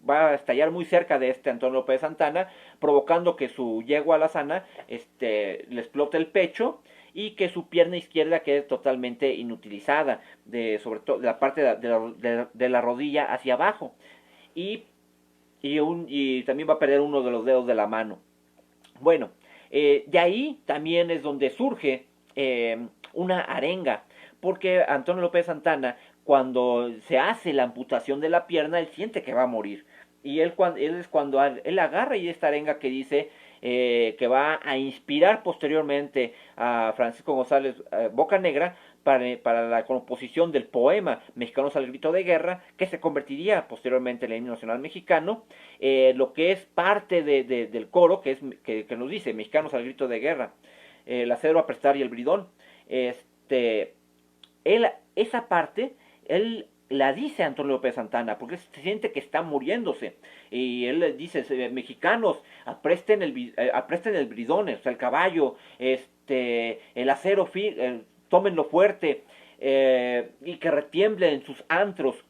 va a estallar muy cerca de Antonio López Santana, provocando que su yegua alazana le explote el pecho y que su pierna izquierda quede totalmente inutilizada, sobre todo de la parte de la rodilla hacia abajo, y también va a perder uno de los dedos de la mano. Bueno, De ahí también es donde surge una arenga, porque Antonio López Santana, cuando se hace la amputación de la pierna, él siente que va a morir. Y él es cuando él agarra y esta arenga que dice que va a inspirar posteriormente a Francisco González Bocanegra para la composición del poema Mexicanos al Grito de Guerra, que se convertiría posteriormente en el himno nacional mexicano, lo que es parte del coro, que nos dice Mexicanos al Grito de Guerra, el acero a prestar y el bridón. Esa parte, él la dice Antonio López Santana, porque se siente que está muriéndose. Y él le dice, mexicanos, apresten el bridón, o sea, el caballo, el acero, tómenlo fuerte, y que retiemble en sus antros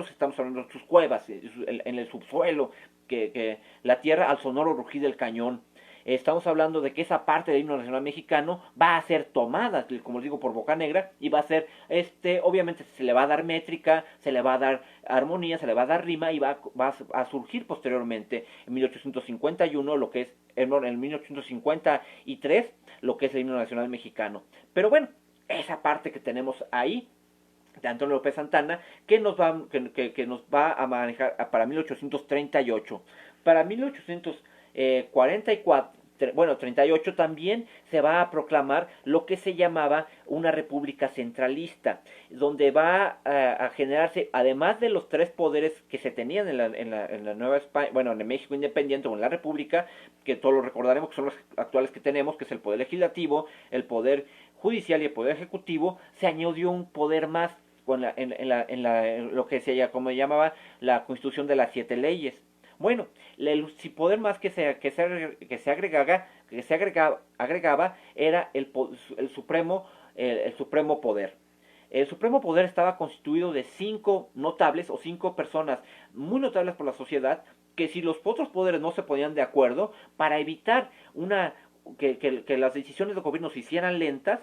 estamos hablando de sus cuevas, en el subsuelo, que la tierra al sonoro rugir del cañón. Estamos hablando de que esa parte del himno nacional mexicano va a ser tomada, como les digo, por Bocanegra, y va a ser, obviamente se le va a dar métrica, se le va a dar armonía, se le va a dar rima, y va a surgir posteriormente, en 1851, lo que es, en 1853, lo que es el himno nacional mexicano. Pero bueno, esa parte que tenemos ahí, de Antonio López Santana, que nos va a manejar para 1838. Para 1844, bueno, 38 también se va a proclamar lo que se llamaba una república centralista, donde va a generarse, además de los tres poderes que se tenían en la Nueva España, bueno, en el México independiente o en la República, que todos lo recordaremos que son los actuales que tenemos, que es el poder legislativo, el poder judicial y el poder ejecutivo, se añadió un poder más en lo que como llamaba la Constitución de las 7 leyes. Bueno, el poder más que se agregaba era el supremo poder. El supremo poder estaba constituido de 5 notables o 5 personas muy notables por la sociedad, que si los otros poderes no se ponían de acuerdo, para evitar que las decisiones de gobierno se hicieran lentas,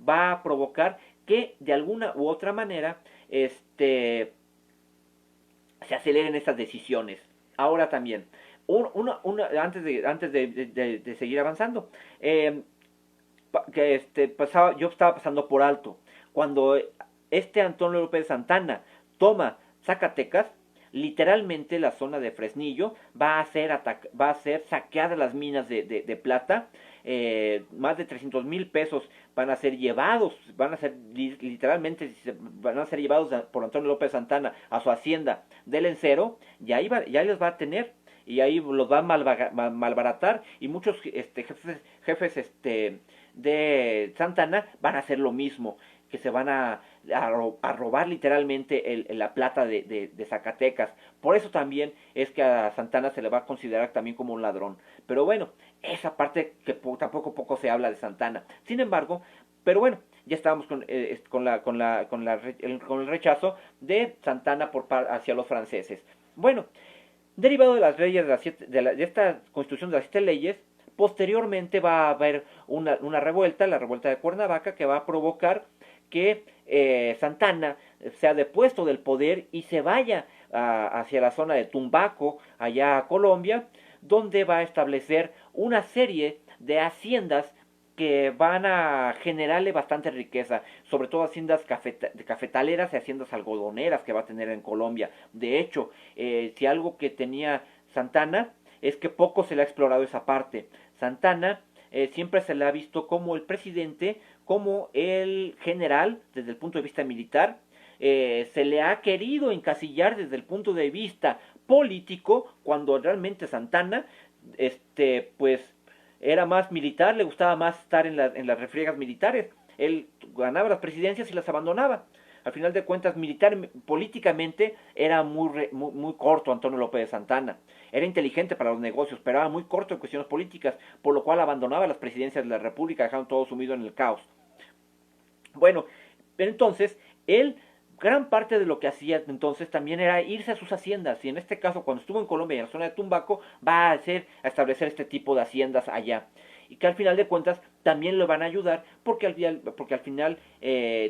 va a provocar que de alguna u otra manera se aceleren estas decisiones. Ahora también, antes de seguir avanzando, yo estaba pasando por alto cuando Antonio López Santana toma Zacatecas. Literalmente la zona de Fresnillo va a ser saqueada las minas de plata. Más de 300,000 pesos van a ser llevados, literalmente van a ser llevados por Antonio López Santana a su hacienda del Encero, y ahí los va a tener, y ahí los va a malbaratar, y muchos jefes de Santana van a hacer lo mismo, que se van a robar literalmente la plata de Zacatecas. Por eso también es que a Santana se le va a considerar también como un ladrón. Pero bueno, esa parte que tampoco poco se habla de Santana. Sin embargo, pero bueno, ya estábamos con el rechazo de Santana hacia los franceses. Bueno, derivado de las leyes de esta constitución de las 7 leyes, posteriormente va a haber una revuelta, la revuelta de Cuernavaca, que va a provocar que Santana sea depuesto del poder y se vaya hacia la zona de Tumbaco, allá a Colombia, donde va a establecer una serie de haciendas que van a generarle bastante riqueza, sobre todo haciendas cafetaleras y haciendas algodoneras que va a tener en Colombia. De hecho, si algo que tenía Santana es que poco se le ha explorado esa parte. Santana siempre se le ha visto como el presidente, como el general desde el punto de vista militar. Se le ha querido encasillar desde el punto de vista político, cuando realmente Santana pues era más militar, le gustaba más estar en las refriegas militares. Él ganaba las presidencias y las abandonaba. Al final de cuentas, políticamente era muy corto Antonio López de Santana. Era inteligente para los negocios, pero era muy corto en cuestiones políticas, por lo cual abandonaba las presidencias de la República, dejando todo sumido en el caos. Bueno, entonces, gran parte de lo que hacía entonces también era irse a sus haciendas, y en este caso, cuando estuvo en Colombia y en la zona de Tumbaco, va a establecer este tipo de haciendas allá, y que al final de cuentas también le van a ayudar, porque al final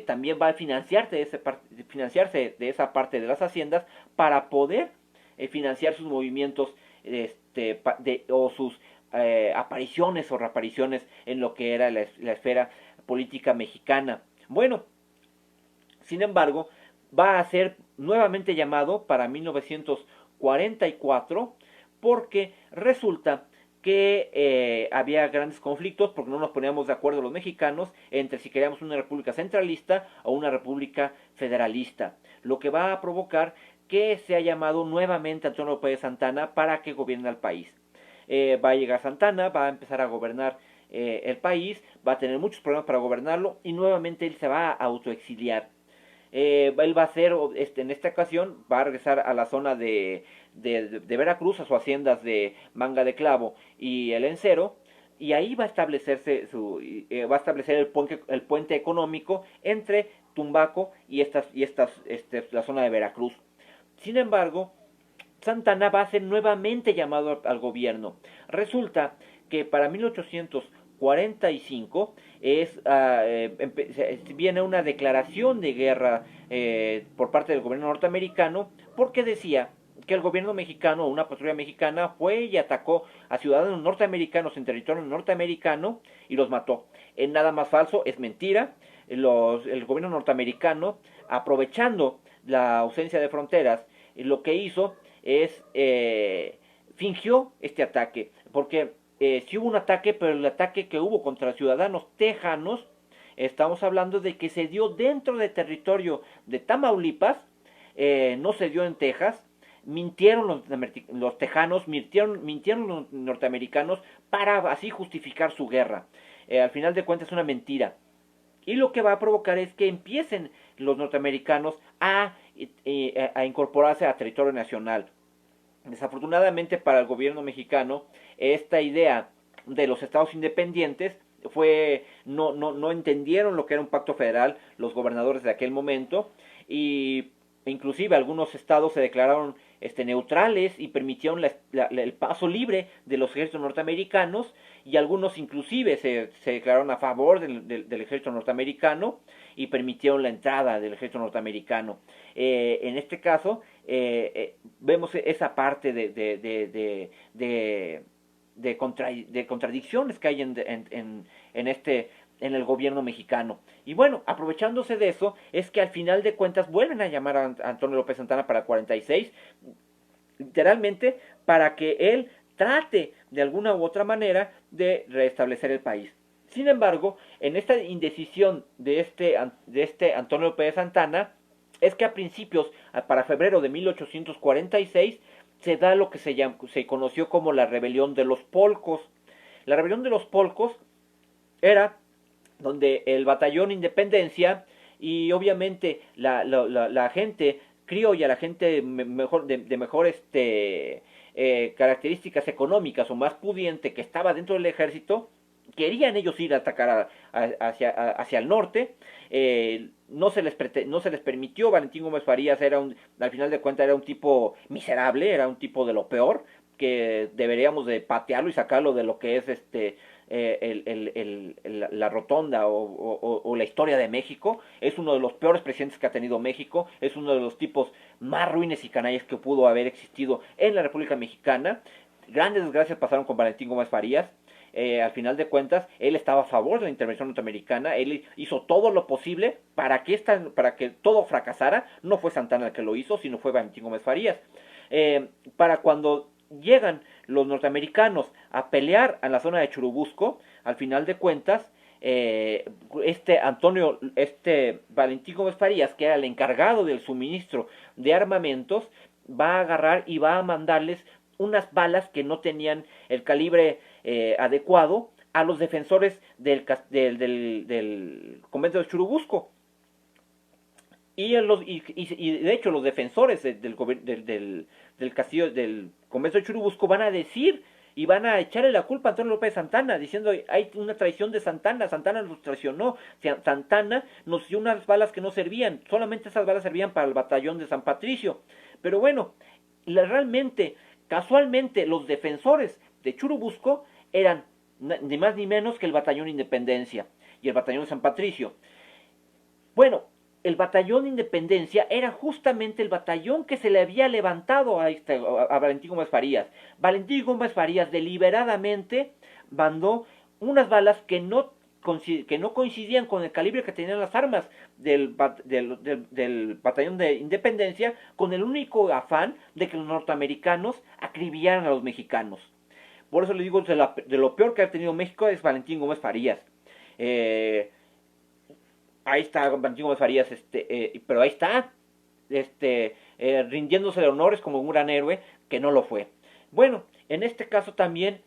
también va a financiarse de esa parte de las haciendas para poder financiar sus movimientos o sus apariciones o reapariciones en lo que era la esfera política mexicana. Bueno, sin embargo, va a ser nuevamente llamado para 1944 porque resulta que había grandes conflictos porque no nos poníamos de acuerdo los mexicanos entre si queríamos una república centralista o una república federalista, lo que va a provocar que sea llamado nuevamente Antonio López de Santana para que gobierne el país. Va a llegar Santana, va a empezar a gobernar el país, va a tener muchos problemas para gobernarlo y nuevamente él se va a autoexiliar. Él va a hacer, en esta ocasión, va a regresar a la zona de Veracruz, a sus haciendas de Manga de Clavo y El Encero, y ahí va a establecerse va a establecer el puente económico entre Tumbaco y la zona de Veracruz. Sin embargo, Santana va a ser nuevamente llamado al gobierno. Resulta que para 1845 viene una declaración de guerra por parte del gobierno norteamericano porque decía que el gobierno mexicano, una patrulla mexicana, fue y atacó a ciudadanos norteamericanos en territorio norteamericano y los mató. Es nada más falso, es mentira. El gobierno norteamericano, aprovechando la ausencia de fronteras, lo que hizo es fingió este ataque, porque sí hubo un ataque, pero el ataque que hubo contra ciudadanos tejanos, estamos hablando de que se dio dentro del territorio de Tamaulipas, no se dio en Texas. Mintieron los tejanos, mintieron los norteamericanos para así justificar su guerra. Al final de cuentas es una mentira. Y lo que va a provocar es que empiecen los norteamericanos a incorporarse a territorio nacional. Desafortunadamente para el gobierno mexicano, esta idea de los estados independientes no entendieron lo que era un pacto federal los gobernadores de aquel momento, y inclusive algunos estados se declararon neutrales y permitieron el paso libre de los ejércitos norteamericanos, y algunos inclusive se declararon a favor del ejército norteamericano y permitieron la entrada del ejército norteamericano. En este caso vemos esa parte de contradicciones que hay en el gobierno mexicano. Y bueno, aprovechándose de eso, es que al final de cuentas vuelven a llamar a Antonio López Santana para 46, literalmente para que él trate de alguna u otra manera de restablecer el país. Sin embargo, en esta indecisión de este Antonio López Santana, es que a principios, para febrero de 1846, se da lo que se conoció como la rebelión de los Polcos. La rebelión de los Polcos era donde el batallón Independencia y obviamente la gente criolla, la gente de mejor características económicas o más pudiente que estaba dentro del ejército, querían ellos ir a atacar hacia el norte. No se les permitió. Valentín Gómez Farías al final de cuentas era un tipo miserable, era un tipo de lo peor, que deberíamos de patearlo y sacarlo de lo que es la rotonda o la historia de México. Es uno de los peores presidentes que ha tenido México, es uno de los tipos más ruines y canallas que pudo haber existido en la República Mexicana. Grandes desgracias pasaron con Valentín Gómez Farías. Al final de cuentas, él estaba a favor de la intervención norteamericana, él hizo todo lo posible para que todo fracasara. No fue Santana el que lo hizo, sino fue Valentín Gómez Farías. Para cuando llegan los norteamericanos a pelear en la zona de Churubusco, al final de cuentas, Valentín Gómez Farías, que era el encargado del suministro de armamentos, va a agarrar y va a mandarles unas balas que no tenían el calibre adecuado a los defensores del convento de Churubusco. Y de hecho los defensores del castillo, del convento de Churubusco, van a decir y van a echarle la culpa a Antonio López Santana, diciendo hay una traición de Santana nos traicionó, Santana nos dio unas balas que no servían, solamente esas balas servían para el batallón de San Patricio. Pero bueno, realmente, casualmente, los defensores de Churubusco eran ni más ni menos que el batallón Independencia y el batallón de San Patricio. Bueno, el batallón de Independencia era justamente el batallón que se le había levantado a Valentín Gómez Farías. Valentín Gómez Farías deliberadamente mandó unas balas que no coincidían con el calibre que tenían las armas del batallón de Independencia, con el único afán de que los norteamericanos acribillaran a los mexicanos. Por eso le digo, de lo peor que ha tenido México es Valentín Gómez Farías. Eh, Ahí está Valentín Gómez Farías, pero ahí está, rindiéndose de honores como un gran héroe, que no lo fue. Bueno, en este caso también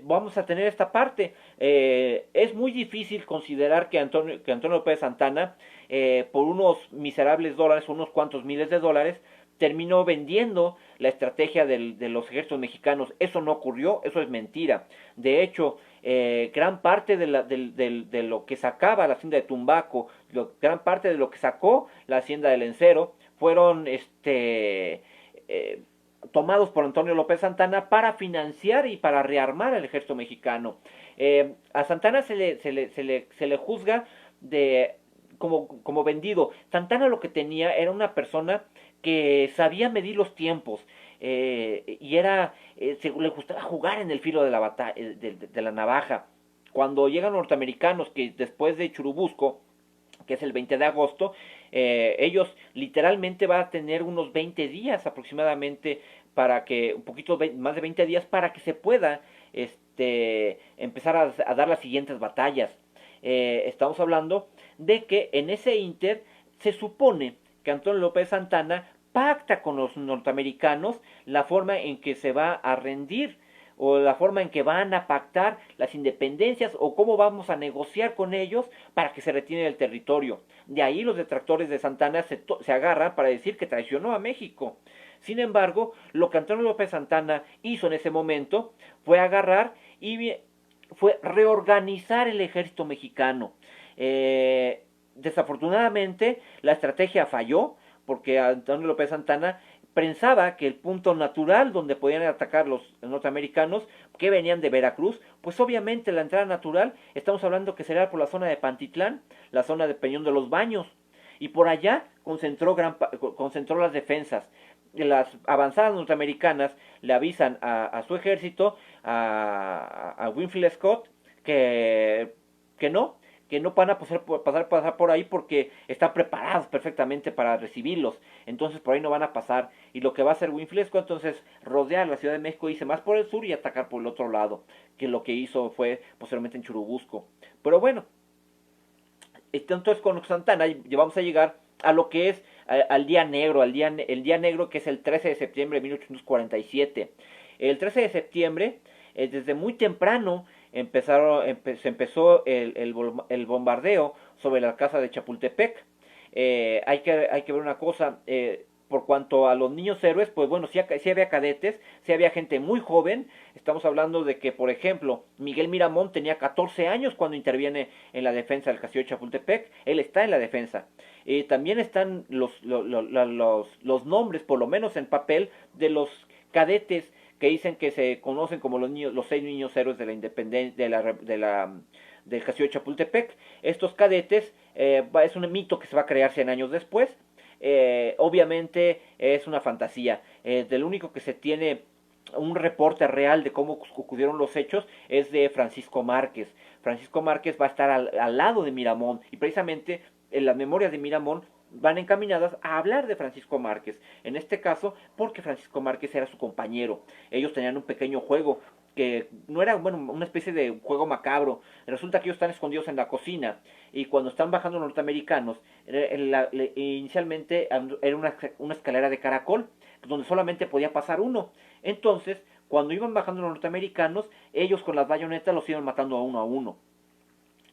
vamos a tener esta parte. Es muy difícil considerar que Antonio López Santana, por unos miserables dólares, unos cuantos miles de dólares, terminó vendiendo la estrategia de los ejércitos mexicanos. Eso no ocurrió, eso es mentira. De hecho, gran parte de lo que sacaba la hacienda de Tumbaco, gran parte de lo que sacó la hacienda del Lencero, fueron tomados por Antonio López Santana para financiar y para rearmar al ejército mexicano. A Santana se le juzga como vendido. Santana lo que tenía era una persona que sabía medir los tiempos, y le gustaba jugar en el filo de la batalla, de la navaja. Cuando llegan los norteamericanos, que después de Churubusco, que es el 20 de agosto, ellos literalmente van a tener unos 20 días aproximadamente, para que, un poquito más de 20 días, para que se pueda empezar a dar las siguientes batallas. Estamos hablando de que en ese inter se supone que Antonio López Santana pacta con los norteamericanos la forma en que se va a rendir, o la forma en que van a pactar las independencias, o cómo vamos a negociar con ellos para que se retire el territorio. De ahí los detractores de Santana se agarran para decir que traicionó a México. Sin embargo, lo que Antonio López Santana hizo en ese momento fue agarrar y fue reorganizar el ejército mexicano. Desafortunadamente, la estrategia falló, porque Antonio López Santana pensaba que el punto natural donde podían atacar los norteamericanos, que venían de Veracruz, pues obviamente la entrada natural, estamos hablando que será por la zona de Pantitlán, la zona de Peñón de los Baños, y por allá concentró las defensas. Las avanzadas norteamericanas le avisan a su ejército, a Winfield Scott, que no van a pasar por ahí, porque están preparados perfectamente para recibirlos. Entonces por ahí no van a pasar. Y lo que va a hacer Winfield Scott, entonces, rodear la Ciudad de México, irse más por el sur y atacar por el otro lado, que lo que hizo fue posteriormente en Churubusco. Pero bueno, entonces con Santana vamos a llegar a lo que es al día negro, el día negro, que es el 13 de septiembre de 1847. El 13 de septiembre, desde muy temprano, se empezó el bombardeo sobre la casa de Chapultepec. Hay que ver una cosa, por cuanto a los niños héroes, pues bueno, sí había cadetes, sí había gente muy joven. Estamos hablando de que, por ejemplo, Miguel Miramón tenía 14 años cuando interviene en la defensa del castillo de Chapultepec. Él está en la defensa. También están los nombres, por lo menos en papel, de los cadetes que dicen que se conocen como los 6 niños héroes de la independencia, del castillo de Chapultepec. Estos cadetes, es un mito que se va a crear 100 años después. Obviamente es una fantasía. Del único que se tiene un reporte real de cómo ocurrieron los hechos es de Francisco Márquez. Francisco Márquez va a estar al lado de Miramón, y precisamente en las memorias de Miramón van encaminadas a hablar de Francisco Márquez. En este caso, porque Francisco Márquez era su compañero. Ellos tenían un pequeño juego que no era, bueno, una especie de juego macabro. Resulta que ellos están escondidos en la cocina, y cuando están bajando los norteamericanos, inicialmente era una escalera de caracol donde solamente podía pasar uno. Entonces, cuando iban bajando los norteamericanos, ellos con las bayonetas los iban matando a uno.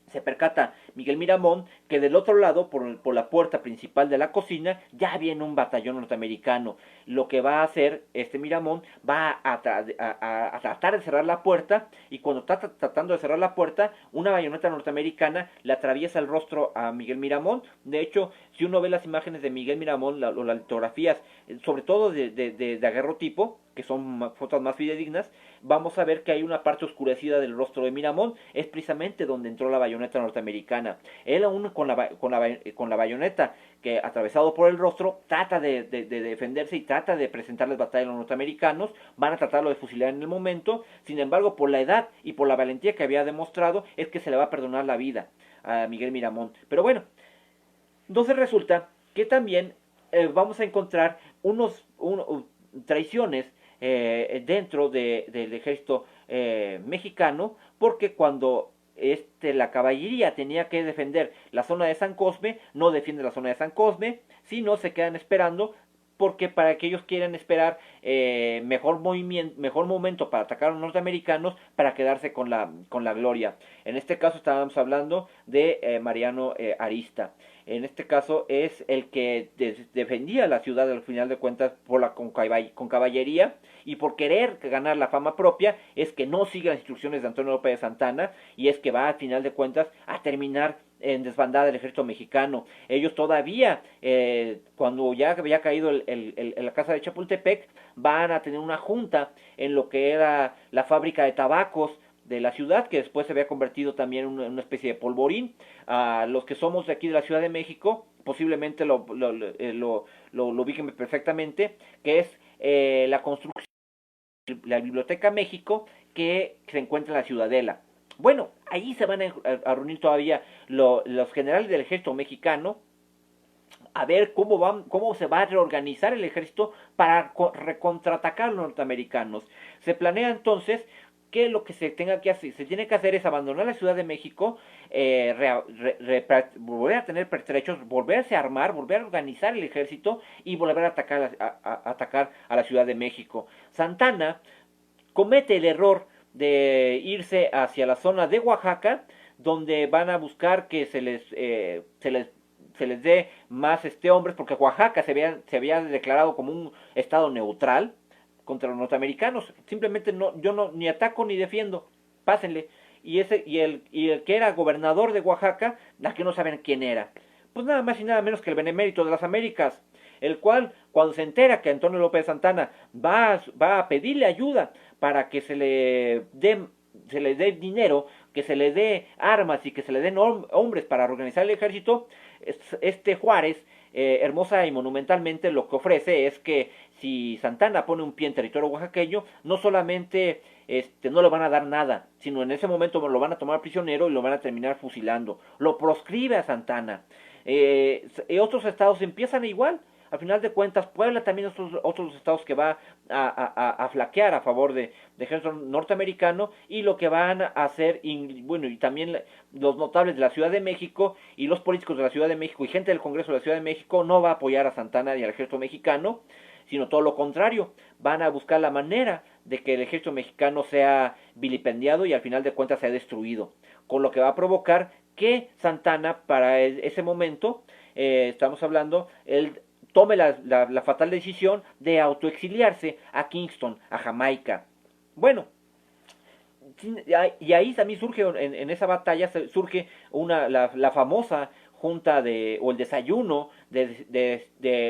Se percata Miguel Miramón que del otro lado, por la puerta principal de la cocina, ya viene un batallón norteamericano. Lo que va a hacer Miramón, va a tratar de cerrar la puerta, y cuando está tratando de cerrar la puerta, una bayoneta norteamericana le atraviesa el rostro a Miguel Miramón. De hecho, si uno ve las imágenes de Miguel Miramón, o las litografías, sobre todo de daguerrotipo, que son fotos más fidedignas, vamos a ver que hay una parte oscurecida del rostro de Miramón, es precisamente donde entró la bayoneta norteamericana. Él aún con la bayoneta que atravesado por el rostro, trata de defenderse y trata de presentarles batalla a los norteamericanos, van a tratarlo de fusilar en el momento, sin embargo, por la edad y por la valentía que había demostrado, es que se le va a perdonar la vida a Miguel Miramón. Pero bueno, entonces resulta que también vamos a encontrar traiciones dentro del ejército mexicano, porque cuando la caballería tenía que defender la zona de San Cosme, no defiende la zona de San Cosme, sino se quedan esperando, porque para que ellos quieren esperar mejor momento para atacar a los norteamericanos, para quedarse con la gloria. En este caso estábamos hablando de Mariano Arista. En este caso es el que defendía la ciudad al final de cuentas con caballería, y por querer ganar la fama propia es que no sigue las instrucciones de Antonio López de Santana, y es que va al final de cuentas a terminar en desbandada del ejército mexicano. Ellos todavía, cuando ya había caído la casa de Chapultepec, van a tener una junta en lo que era la fábrica de tabacos de la ciudad, que después se había convertido también en una especie de polvorín. A los que somos de aquí de la Ciudad de México, posiblemente lo ubiquen perfectamente, que es la construcción de la Biblioteca México, que se encuentra en la Ciudadela. Bueno, ahí se van a reunir todavía los generales del ejército mexicano, a ver cómo se va a reorganizar el ejército para recontratacar a los norteamericanos. Se planea entonces que lo que se tiene que hacer es abandonar la Ciudad de México, volver a tener pertrechos, volverse a armar, volver a organizar el ejército y volver a atacar a la Ciudad de México. Santana comete el error de irse hacia la zona de Oaxaca, donde van a buscar que se les dé más hombres, porque Oaxaca se había declarado como un estado neutral contra los norteamericanos. Simplemente yo ni ataco ni defiendo, pásenle. Y el que era gobernador de Oaxaca, la que no saben quién era, pues nada más y nada menos que el benemérito de las Américas, el cual, cuando se entera que Antonio López de Santana va a pedirle ayuda para que se le dé dinero, que se le dé armas y que se le den hombres para organizar el ejército, Juárez, hermosa y monumentalmente, lo que ofrece es que si Santana pone un pie en territorio oaxaqueño, no solamente no le van a dar nada, sino en ese momento lo van a tomar prisionero y lo van a terminar fusilando. Lo proscribe a Santana. Otros estados empiezan igual. Al final de cuentas, Puebla también es otros estados que va a flaquear a favor de ejército norteamericano, y lo que van a hacer, y también los notables de la Ciudad de México y los políticos de la Ciudad de México y gente del Congreso de la Ciudad de México no va a apoyar a Santana y al ejército mexicano, sino todo lo contrario, van a buscar la manera de que el ejército mexicano sea vilipendiado y al final de cuentas sea destruido, con lo que va a provocar que Santana, para ese momento, estamos hablando, él tome la fatal decisión de autoexiliarse a Kingston, a Jamaica. Bueno, y ahí también surge, en esa batalla, surge la famosa junta o el desayuno de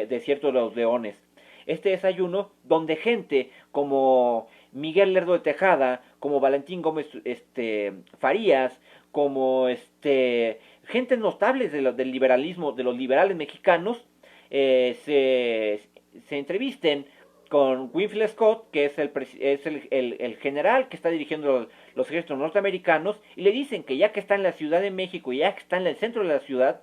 Desierto de los Leones. Este desayuno donde gente como Miguel Lerdo de Tejada, como Valentín Gómez Farías, como gente notables del liberalismo, de los liberales mexicanos, se entrevisten con Winfield Scott, que es el general que está dirigiendo los ejércitos norteamericanos, y le dicen que ya que está en la Ciudad de México, ya que está en el centro de la ciudad,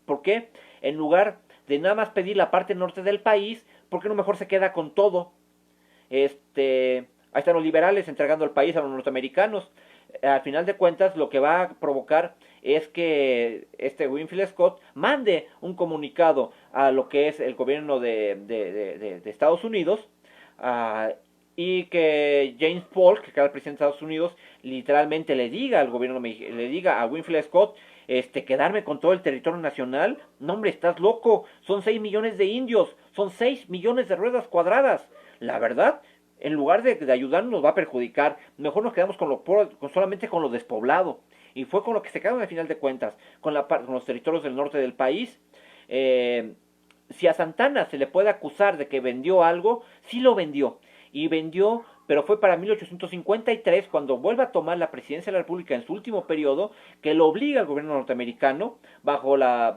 ¿por qué? En lugar de nada más pedir la parte norte del país, ¿por qué no mejor se queda con todo? Ahí están los liberales entregando el país a los norteamericanos. Al final de cuentas, lo que va a provocar es que Winfield Scott mande un comunicado a lo que es el gobierno de Estados Unidos, y que James Polk, que era el presidente de Estados Unidos, literalmente le diga al gobierno, le diga a Winfield Scott, quedarme con todo el territorio nacional. No, hombre, estás loco, son 6 millones de indios, son 6 millones de ruedas cuadradas. La verdad, en lugar de ayudarnos, nos va a perjudicar. Mejor nos quedamos solamente con lo despoblado. Y fue con lo que se quedaron al final de cuentas, con los territorios del norte del país. Si a Santana se le puede acusar de que vendió algo, sí lo vendió. y vendió, pero fue para 1853 cuando vuelve a tomar la presidencia de la República en su último periodo, que lo obliga al gobierno norteamericano bajo la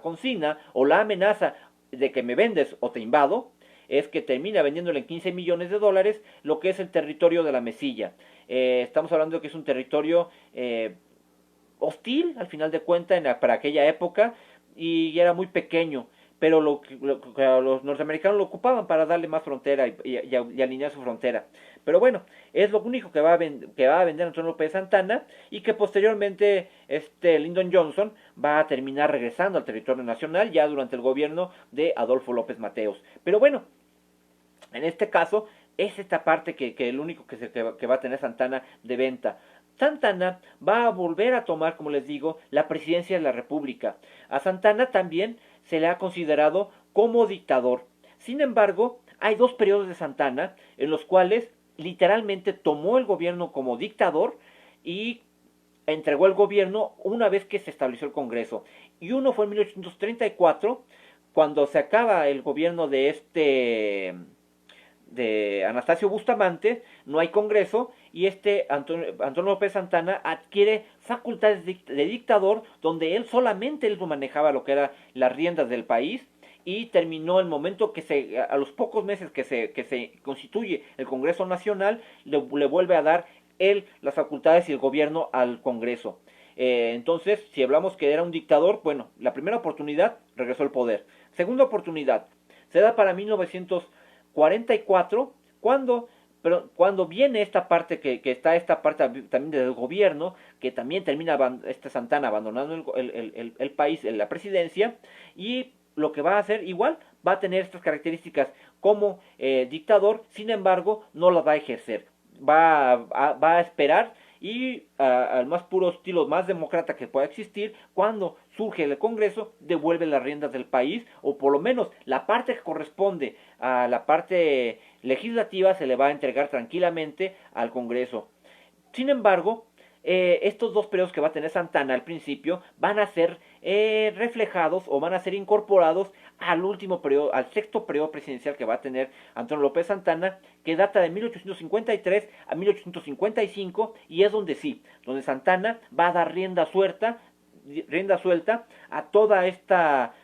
consigna o la amenaza de que me vendes o te invado, es que termina vendiéndole en 15 millones de dólares lo que es el territorio de la Mesilla. Estamos hablando de que es un territorio hostil, al final de cuentas, para aquella época, y era muy pequeño, pero los norteamericanos lo ocupaban para darle más frontera y alinear su frontera. Pero bueno, es lo único que va a vender Antonio López de Santana, y que posteriormente Lyndon Johnson va a terminar regresando al territorio nacional ya durante el gobierno de Adolfo López Mateos. Pero bueno, en este caso es esta parte que el único que va a tener Santana de venta. Santana va a volver a tomar, como les digo, la presidencia de la República. A Santana también se le ha considerado como dictador. Sin embargo, hay dos periodos de Santana en los cuales literalmente tomó el gobierno como dictador y entregó el gobierno una vez que se estableció el Congreso. Y uno fue en 1834, cuando se acaba el gobierno de Anastasio Bustamante, no hay Congreso, y Antonio López Santana adquiere facultades de dictador, donde solamente él manejaba lo que eran las riendas del país, y terminó el momento que a los pocos meses que se constituye el Congreso Nacional, le vuelve a dar él las facultades y el gobierno al Congreso. Entonces, si hablamos que era un dictador, bueno, la primera oportunidad regresó al poder. Segunda oportunidad se da para 1944, cuando viene esta parte que está esta parte también del gobierno, que también termina Santana abandonando el país en la presidencia, y lo que va a hacer igual va a tener estas características como dictador. Sin embargo, no las va a ejercer, va a esperar, y al más puro estilo, más demócrata que pueda existir, cuando surge el Congreso, devuelve las riendas del país, o por lo menos la parte que corresponde a la parte legislativa se le va a entregar tranquilamente al Congreso. Sin embargo, estos dos periodos que va a tener Santana al principio van a ser reflejados o van a ser incorporados al último periodo, al sexto periodo presidencial que va a tener Antonio López Santana, que data de 1853 a 1855, y es donde Santana va a dar rienda suelta a toda esta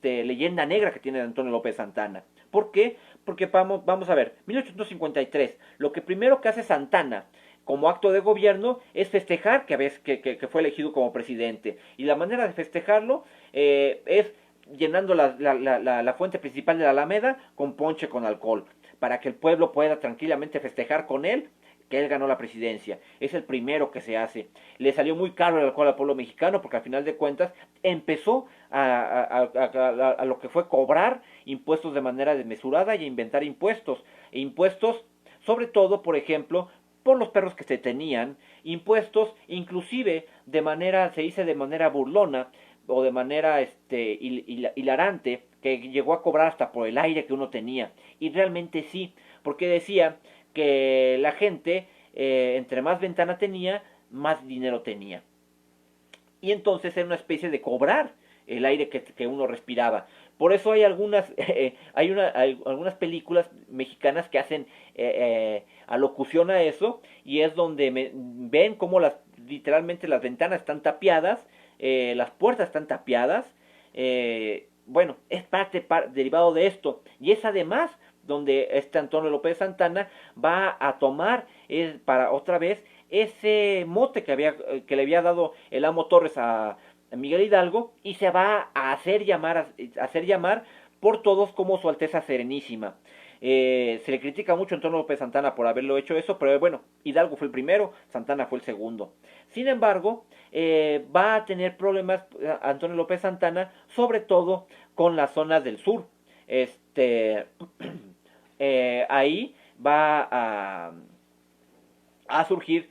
leyenda negra que tiene Antonio López Santana. ¿Por qué? Porque vamos a ver, 1853, lo que primero que hace Santana como acto de gobierno es festejar que fue elegido como presidente. Y la manera de festejarlo es llenando la fuente principal de la Alameda con ponche con alcohol, para que el pueblo pueda tranquilamente festejar con él que él ganó la presidencia. Es el primero que se hace. Le salió muy caro el alcohol al pueblo mexicano, porque al final de cuentas empezó a lo que fue cobrar impuestos de manera desmesurada y a inventar impuestos. Impuestos, sobre todo, por ejemplo, por los perros que se tenían, impuestos inclusive se dice de manera burlona o de manera hilarante, que llegó a cobrar hasta por el aire que uno tenía. Y realmente sí, porque decía que la gente, entre más ventana tenía, más dinero tenía. Y entonces era una especie de cobrar el aire que uno respiraba. Por eso hay algunas algunas películas mexicanas que hacen alocución a eso, y es donde ven cómo literalmente las ventanas están tapiadas, las puertas están tapiadas. Bueno, es derivado de esto, y es además donde Antonio López Santana va a tomar para otra vez ese mote que le había dado el amo Torres a Miguel Hidalgo, y se va a hacer llamar por todos como Su Alteza Serenísima. Se le critica mucho a Antonio López Santana por haberlo hecho eso, pero bueno, Hidalgo fue el primero, Santana fue el segundo. Sin embargo, va a tener problemas Antonio López Santana, sobre todo con las zonas del sur. Ahí va a surgir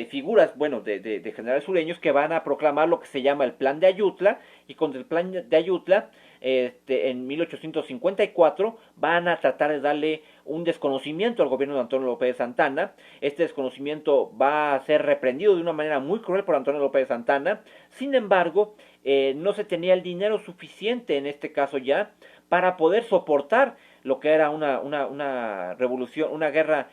figuras, bueno, de generales sureños que van a proclamar lo que se llama el Plan de Ayutla, y con el Plan de Ayutla, en 1854, van a tratar de darle un desconocimiento al gobierno de Antonio López de Santana. Este desconocimiento va a ser reprendido de una manera muy cruel por Antonio López de Santana. Sin embargo, no se tenía el dinero suficiente en este caso ya para poder soportar lo que era una revolución, una guerra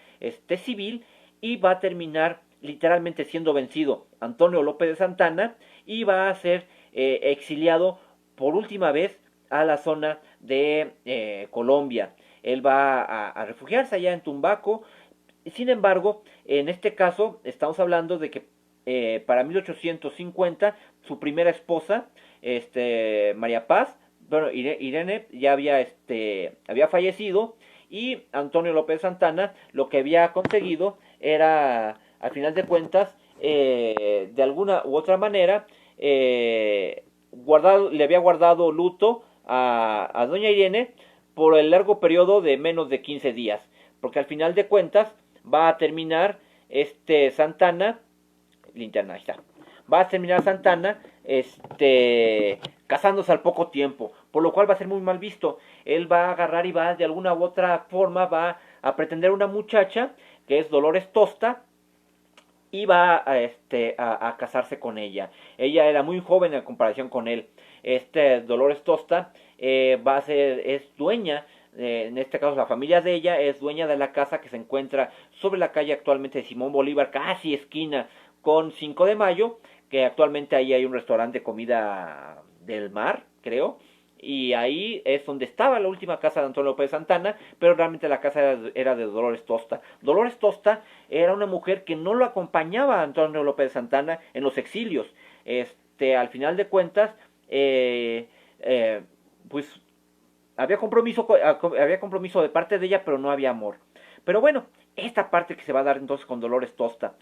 civil, y va a terminar literalmente siendo vencido Antonio López de Santana y va a ser exiliado por última vez a la zona de Colombia. Él va a refugiarse allá en Tumbaco. Sin embargo, en este caso estamos hablando de que para 1850 su primera esposa, María Paz, bueno, Irene ya había fallecido, y Antonio López Santana lo que había conseguido era, al final de cuentas, de alguna u otra manera, le había guardado luto a doña Irene por el largo periodo de menos de 15 días, porque al final de cuentas va a terminar Santana, linterna, ahí está, va a terminar Santana casándose al poco tiempo, por lo cual va a ser muy mal visto. Él va a agarrar y va de alguna u otra forma va a pretender una muchacha que es Dolores Tosta, y va a casarse con ella. Ella era muy joven en comparación con él. Dolores Tosta es dueña, en este caso la familia de ella es dueña de la casa que se encuentra sobre la calle actualmente de Simón Bolívar, casi esquina con 5 de Mayo, que actualmente ahí hay un restaurante de comida del mar, creo, y ahí es donde estaba la última casa de Antonio López Santana, pero realmente la casa era de Dolores Tosta. Dolores Tosta era una mujer que no lo acompañaba a Antonio López Santana en los exilios. Al final de cuentas, pues había compromiso de parte de ella, pero no había amor. Pero bueno, esta parte que se va a dar entonces con Dolores Tosta.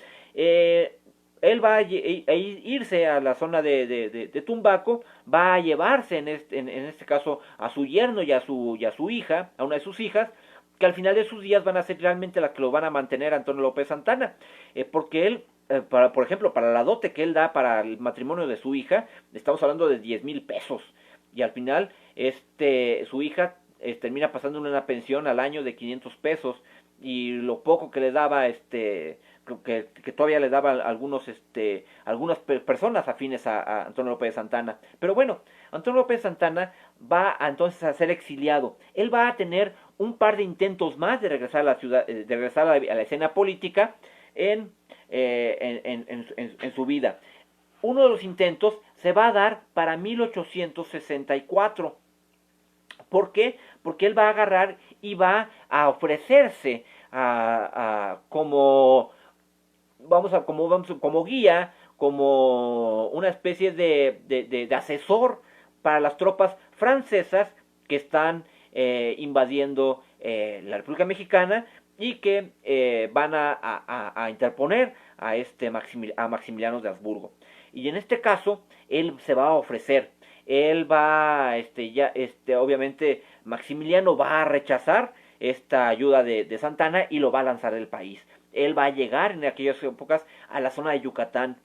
Él va a irse a la zona de Tumbaco, va a llevarse en este caso a su yerno y a su hija, a una de sus hijas, que al final de sus días van a ser realmente las que lo van a mantener a Antonio López Santana, porque él, por ejemplo, para la dote que él da para el matrimonio de su hija, estamos hablando de 10,000 pesos, y al final su hija termina pasando una pensión al año de 500 pesos, y lo poco que le daba que todavía le daba algunas personas afines a Antonio López de Santana. Pero bueno, Antonio López de Santana va entonces a ser exiliado. Él va a tener un par de intentos más de regresar a la ciudad, de regresar a la escena política en su vida. Uno de los intentos se va a dar para 1864. ¿Por qué? Porque él va a agarrar y va a ofrecerse como guía, como una especie de asesor para las tropas francesas que están invadiendo la República Mexicana y que van a interponer a Maximiliano de Habsburgo. Y en este caso, él se va a ofrecer. Él va, obviamente, Maximiliano va a rechazar esta ayuda de Santana y lo va a lanzar del país. Él va a llegar en aquellas épocas a la zona de Yucatán.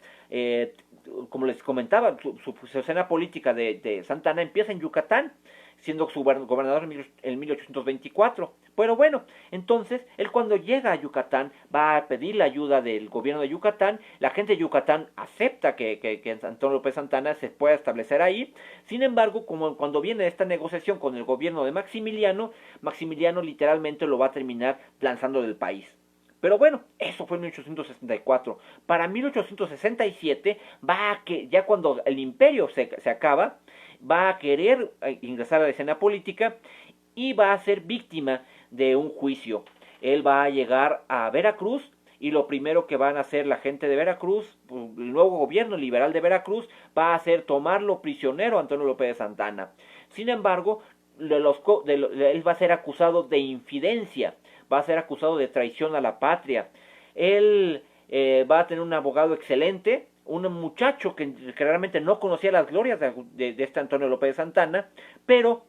Como les comentaba, su escena política de Santana empieza en Yucatán, siendo su gobernador en 1824. Pero bueno, entonces, él cuando llega a Yucatán va a pedir la ayuda del gobierno de Yucatán. La gente de Yucatán acepta que Antonio López Santana se pueda establecer ahí. Sin embargo, como cuando viene esta negociación con el gobierno de Maximiliano, Maximiliano literalmente lo va a terminar lanzando del país. Pero bueno, eso fue en 1864. Para 1867, ya cuando el imperio se acaba, va a querer ingresar a la escena política y va a ser víctima de un juicio. Él va a llegar a Veracruz y lo primero que van a hacer la gente de Veracruz, el nuevo gobierno liberal de Veracruz, va a hacer tomarlo prisionero a Antonio López de Santana. Sin embargo, él va a ser acusado de infidencia, va a ser acusado de traición a la patria. Él va a tener un abogado excelente, un muchacho que realmente no conocía las glorias de Antonio López de Santana, pero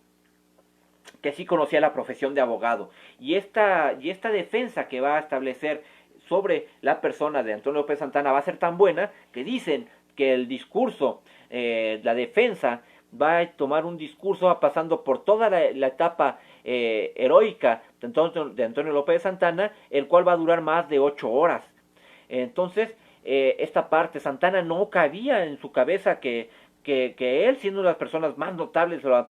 que sí conocía la profesión de abogado. Y esta defensa que va a establecer sobre la persona de Antonio López Santana va a ser tan buena que dicen que el discurso, la defensa, va a tomar un discurso pasando por toda la etapa heroica de Antonio López de Santana, el cual va a durar más de 8 horas. Entonces, esta parte, Santana no cabía en su cabeza que él, siendo una de las personas más notables, la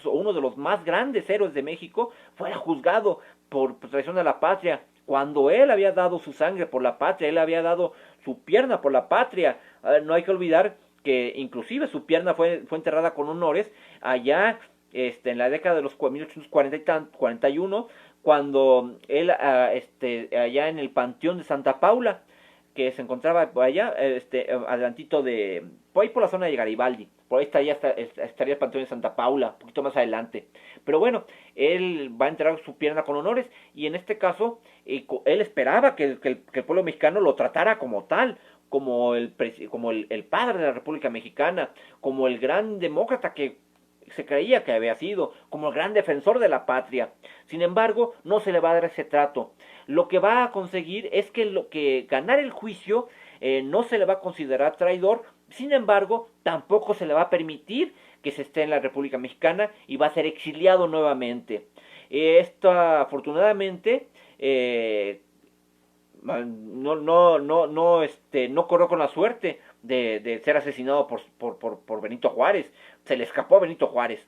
uno de los más grandes héroes de México, fuera juzgado por traición a la patria, cuando él había dado su sangre por la patria, él había dado su pierna por la patria. No hay que olvidar que inclusive su pierna fue enterrada con honores allá en la década de los 1841, cuando él allá en el Panteón de Santa Paula, que se encontraba allá, adelantito de, por ahí por la zona de Garibaldi, por ahí estaría el Panteón de Santa Paula, un poquito más adelante. Pero bueno, él va a enterrar su pierna con honores, y en este caso, él esperaba que el pueblo mexicano lo tratara como tal, como el padre de la República Mexicana, como el gran demócrata que se creía que había sido, como el gran defensor de la patria. Sin embargo, no se le va a dar ese trato. Lo que va a conseguir es que ganar el juicio no se le va a considerar traidor. Sin embargo, tampoco se le va a permitir que se esté en la República Mexicana y va a ser exiliado nuevamente. Esto, afortunadamente, no corrió con la suerte de ser asesinado por Benito Juárez. Se le escapó a Benito Juárez,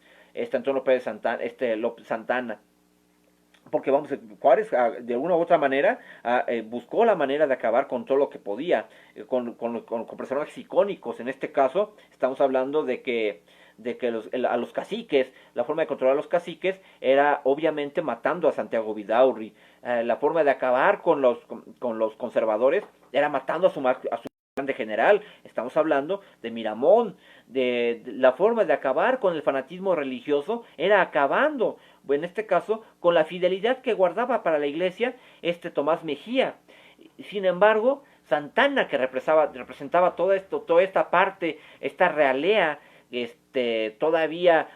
Antonio López Santana. Porque vamos, Juárez de alguna u otra manera buscó la manera de acabar con todo lo que podía, con personajes icónicos. En este caso estamos hablando de que a los caciques, la forma de controlar a los caciques era obviamente matando a Santiago Vidaurri. La forma de acabar con los conservadores era matando a su grande general. Estamos hablando de Miramón. De la forma de acabar con el fanatismo religioso era acabando, en este caso, con la fidelidad que guardaba para la iglesia Tomás Mejía. Sin embargo, Santana, que representaba toda esta parte, esta realea, todavía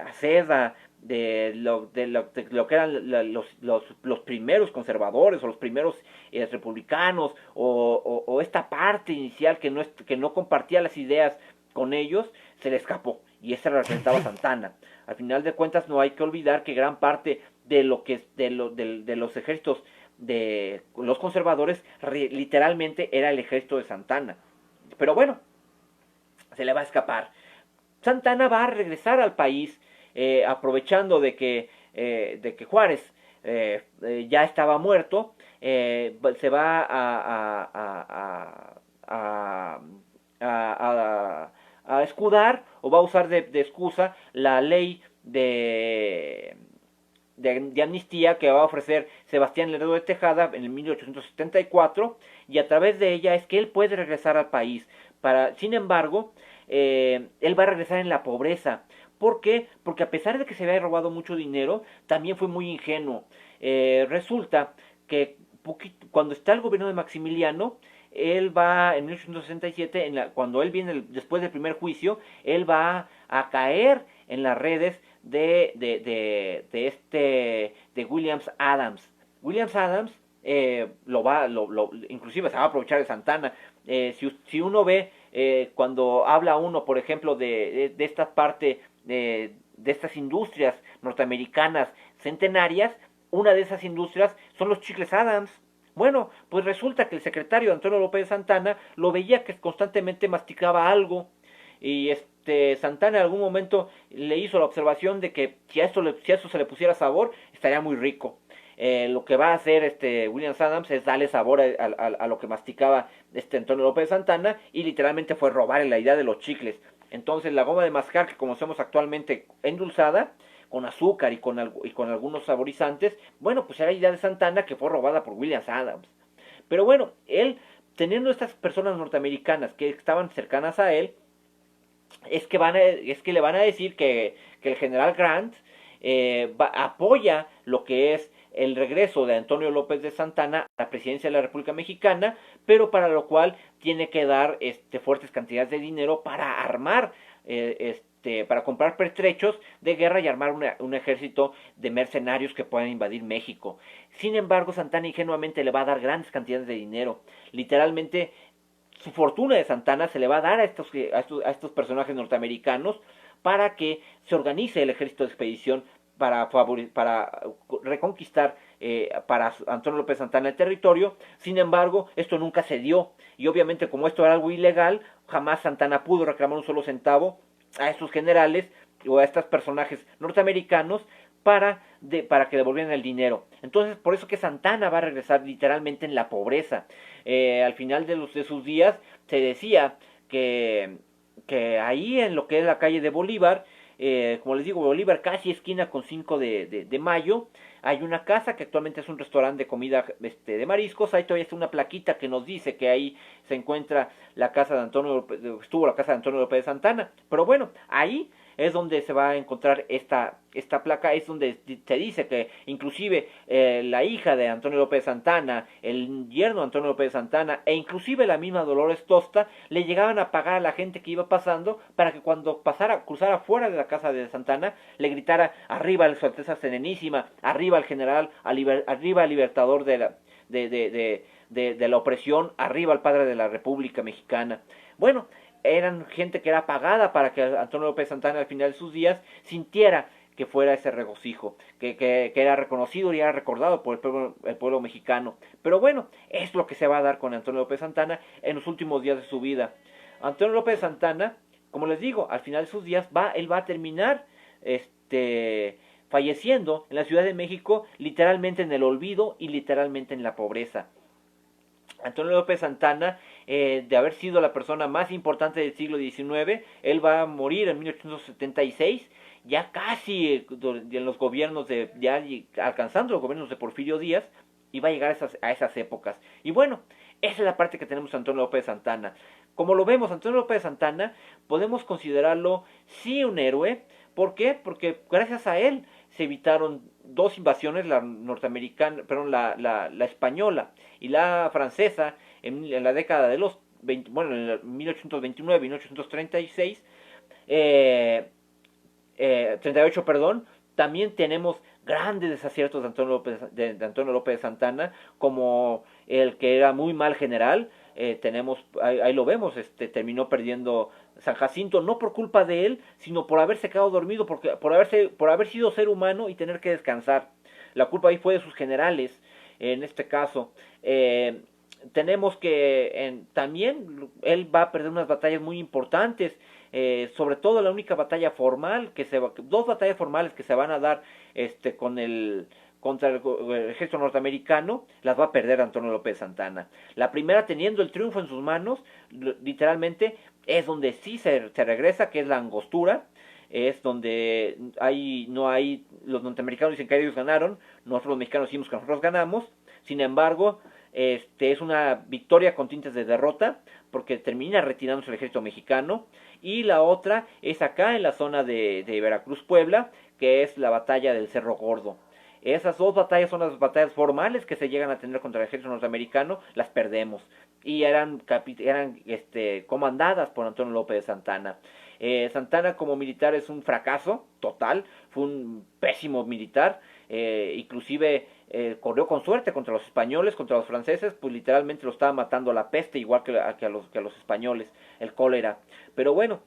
aceda de lo que eran los primeros conservadores o los primeros republicanos, o esta parte inicial que no compartía las ideas con ellos, se le escapó, y esa la representaba Santana. Al final de cuentas, no hay que olvidar que gran parte de los ejércitos de los conservadores literalmente era el ejército de Santana. Pero bueno, se le va a escapar. Santana va a regresar al país, aprovechando de que Juárez ya estaba muerto. Se va a escudar, o va a usar de excusa la ley de amnistía que va a ofrecer Sebastián Lerdo de Tejada en el 1874, y a través de ella es que él puede regresar al país. Sin embargo, él va a regresar en la pobreza. ¿Por qué? Porque a pesar de que se había robado mucho dinero, también fue muy ingenuo. Resulta que cuando está el gobierno de Maximiliano, él va en 1867, cuando él viene después del primer juicio, él va a caer en las redes de Williams Adams. Williams Adams inclusive se va a aprovechar de Santana. Si uno ve, cuando habla uno, por ejemplo, de esta parte de estas industrias norteamericanas centenarias, una de esas industrias son los chicles Adams. Bueno, pues resulta que el secretario Antonio López Santana lo veía que constantemente masticaba algo, y Santana en algún momento le hizo la observación de que si a eso se le pusiera sabor, estaría muy rico. Lo que va a hacer Williams Adams es darle sabor a lo que masticaba Antonio López Santana, y literalmente fue robarle la idea de los chicles. Entonces la goma de mascar que conocemos actualmente endulzada, con azúcar y con algunos saborizantes, bueno, pues era idea de Santana, que fue robada por Williams Adams. Pero bueno, él, teniendo estas personas norteamericanas que estaban cercanas a él, es que le van a decir que el general Grant apoya lo que es el regreso de Antonio López de Santana a la presidencia de la República Mexicana, pero para lo cual tiene que dar fuertes cantidades de dinero para armar, para comprar pertrechos de guerra y armar un ejército de mercenarios que puedan invadir México. Sin embargo, Santana ingenuamente le va a dar grandes cantidades de dinero. Literalmente, su fortuna de Santana se le va a dar a estos personajes norteamericanos para que se organice el ejército de expedición para reconquistar para Antonio López Santana el territorio. Sin embargo, esto nunca se dio, y obviamente, como esto era algo ilegal, jamás Santana pudo reclamar un solo centavo a estos generales o a estos personajes norteamericanos para que devolvieran el dinero. Entonces, por eso que Santana va a regresar literalmente en la pobreza. Al final de sus días se decía que ahí en lo que es la calle de Bolívar, como les digo, Bolívar casi esquina con 5 de mayo, hay una casa que actualmente es un restaurante de comida de mariscos. Ahí todavía está una plaquita que nos dice que ahí se encuentra la casa de Antonio, estuvo la casa de Antonio López de Santana. Pero bueno, ahí es donde se va a encontrar esta placa, es donde se dice que inclusive la hija de Antonio López de Santana, el yerno de Antonio López de Santana, e inclusive la misma Dolores Tosta, le llegaban a pagar a la gente que iba pasando para que cuando cruzara fuera de la casa de Santana, le gritara arriba Su Alteza Serenísima, arriba el general, arriba el libertador de la opresión, arriba el padre de la República Mexicana. Bueno, eran gente que era pagada para que Antonio López Santana al final de sus días sintiera que fuera ese regocijo, que era reconocido y era recordado por el pueblo mexicano. Pero bueno, es lo que se va a dar con Antonio López Santana en los últimos días de su vida. Antonio López Santana, como les digo, al final de sus días él va a terminar falleciendo en la Ciudad de México, literalmente en el olvido y literalmente en la pobreza. Antonio López Santana, de haber sido la persona más importante del siglo XIX, él va a morir en 1876, ya casi en los gobiernos ya alcanzando los gobiernos de Porfirio Díaz, y va a llegar a esas épocas. Y bueno, esa es la parte que tenemos de Antonio López Santana. Como lo vemos, Antonio López Santana podemos considerarlo sí un héroe. ¿Por qué? Porque gracias a él se evitaron dos invasiones, la norteamericana, perdón, la española y la francesa en la década de los 20, bueno, en 1829 y 1836, 38, perdón. También tenemos grandes desaciertos de Antonio López de Santana, como el que era muy mal general. Ahí lo vemos, terminó perdiendo San Jacinto, no por culpa de él, sino por haberse quedado dormido, por haber sido ser humano y tener que descansar. La culpa ahí fue de sus generales, en este caso. Tenemos que también él va a perder unas batallas muy importantes, sobre todo la única batalla formal dos batallas formales que se van a dar contra el ejército norteamericano, las va a perder Antonio López Santana. La primera, teniendo el triunfo en sus manos, literalmente es donde sí se regresa, que es la Angostura. Es donde los norteamericanos dicen que ellos ganaron, nosotros los mexicanos decimos que nosotros ganamos. Sin embargo, es una victoria con tintes de derrota, porque termina retirándose el ejército mexicano. Y la otra es acá en la zona de Veracruz-Puebla, que es la batalla del Cerro Gordo. Esas dos batallas son las batallas formales que se llegan a tener contra el ejército norteamericano, las perdemos. Y eran comandadas por Antonio López de Santana. Santana como militar es un fracaso total, fue un pésimo militar, inclusive corrió con suerte contra los españoles, contra los franceses, pues literalmente lo estaba matando la peste, igual que a los españoles, el cólera. Pero bueno,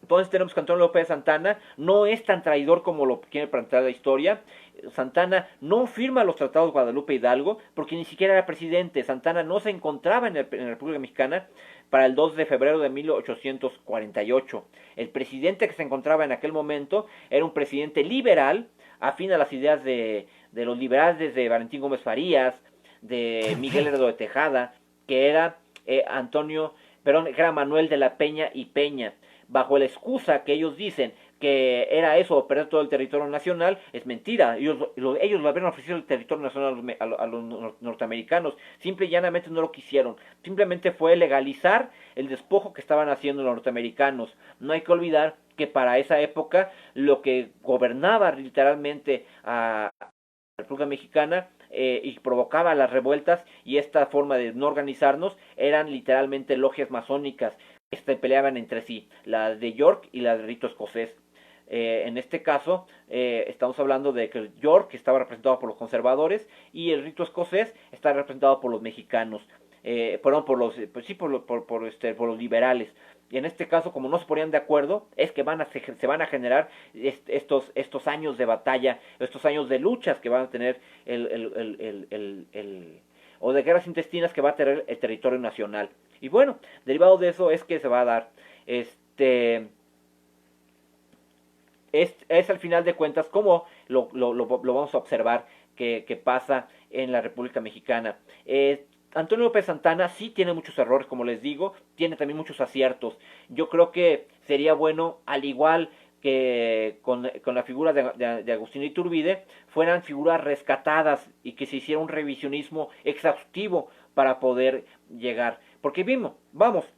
entonces tenemos que Antonio López de Santana no es tan traidor como lo quiere plantear la historia. Santana no firma los tratados Guadalupe Hidalgo porque ni siquiera era presidente. Santana no se encontraba en la República Mexicana para el 2 de febrero de 1848. El presidente que se encontraba en aquel momento era un presidente liberal, afín a las ideas de los liberales de Valentín Gómez Farías, de Miguel Herrero de Tejada, que era que era Manuel de la Peña y Peña. Bajo la excusa que ellos dicen que era eso, perder todo el territorio nacional, es mentira. Ellos lo habían ofrecido el territorio nacional a los norteamericanos, simple y llanamente no lo quisieron. Simplemente fue legalizar el despojo que estaban haciendo los norteamericanos. No hay que olvidar que para esa época lo que gobernaba literalmente a la República Mexicana y provocaba las revueltas y esta forma de no organizarnos eran literalmente logias masónicas. Peleaban entre sí, la de York y la de rito escocés. En este caso, estamos hablando de que York estaba representado por los conservadores y el rito escocés está representado por los mexicanos, por los liberales. Y en este caso, como no se ponían de acuerdo, es que se van a generar estos años de batalla, estos años de luchas que van a tener o de guerras intestinas que va a tener el territorio nacional. Y bueno, derivado de eso es que se va a dar es al final de cuentas como lo vamos a observar que pasa en la República Mexicana. Antonio López Santana sí tiene muchos errores, como les digo, tiene también muchos aciertos. Yo creo que sería bueno, al igual que con la figura de Agustín Iturbide, fueran figuras rescatadas y que se hiciera un revisionismo exhaustivo para poder llegar. Porque vamos,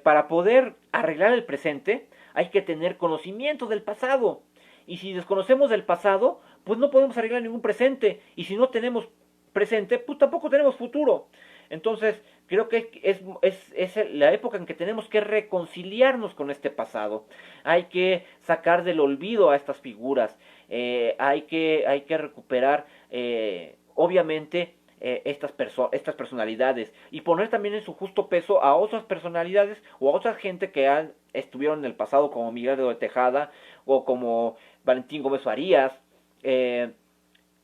para poder arreglar el presente hay que tener conocimiento del pasado. Y si desconocemos del pasado, pues no podemos arreglar ningún presente. Y si no tenemos presente, pues tampoco tenemos futuro. Entonces, creo que es la época en que tenemos que reconciliarnos con este pasado. Hay que sacar del olvido a estas figuras. Hay que recuperar, obviamente, estas personalidades y poner también en su justo peso a otras personalidades o a otra gente que estuvieron en el pasado, como Miguel de Tejada o como Valentín Gómez Farías.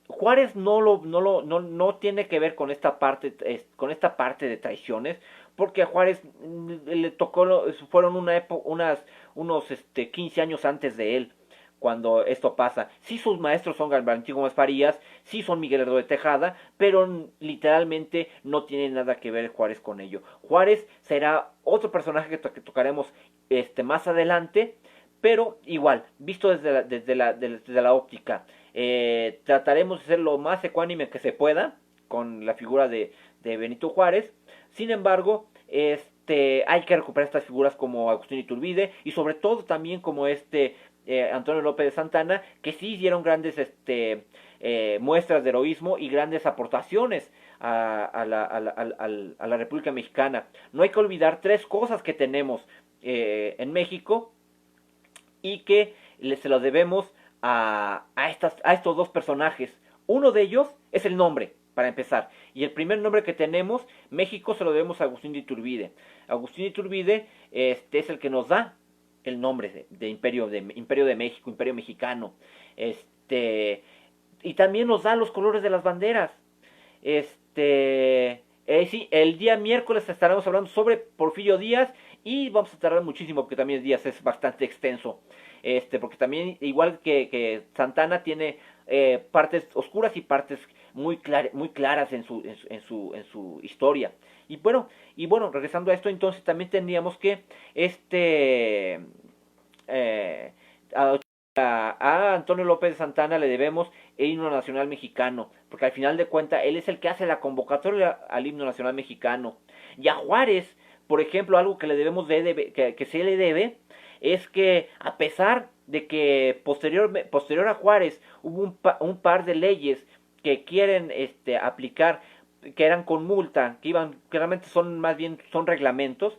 Juárez no tiene que ver con esta parte de traiciones, porque a Juárez le tocó, fueron unos 15 años antes de él cuando esto pasa. Sí, sus maestros son Valentín Gómez Farías, sí son Miguel de Tejada, pero literalmente no tiene nada que ver Juárez con ello. Juárez será otro personaje que tocaremos más adelante, pero igual, visto desde la óptica. Trataremos de ser lo más ecuánime que se pueda con la figura de Benito Juárez. Sin embargo, hay que recuperar estas figuras como Agustín Iturbide y sobre todo también como Antonio López de Santana, que sí dieron grandes muestras de heroísmo y grandes aportaciones a la República Mexicana. No hay que olvidar tres cosas que tenemos en México y que se lo debemos a estos dos personajes. Uno de ellos es el nombre, para empezar. Y el primer nombre que tenemos, México, se lo debemos a Agustín de Iturbide. Agustín de Iturbide es el que nos da el nombre de Imperio de México, Imperio Mexicano. Y también nos da los colores de las banderas. Sí, el día miércoles estaremos hablando sobre Porfirio Díaz y vamos a tardar muchísimo porque también Díaz es bastante extenso. Porque también, igual que Santana, tiene partes oscuras y partes muy claras en su historia. Y bueno, regresando a esto, entonces también tendríamos que a Antonio López de Santana le debemos el himno nacional mexicano, porque al final de cuentas él es el que hace la convocatoria al himno nacional mexicano. Y a Juárez, por ejemplo, algo que le debemos que se le debe es que, a pesar de que posterior a Juárez hubo un par de leyes que quieren aplicar, que eran con multa, que realmente son más bien son reglamentos,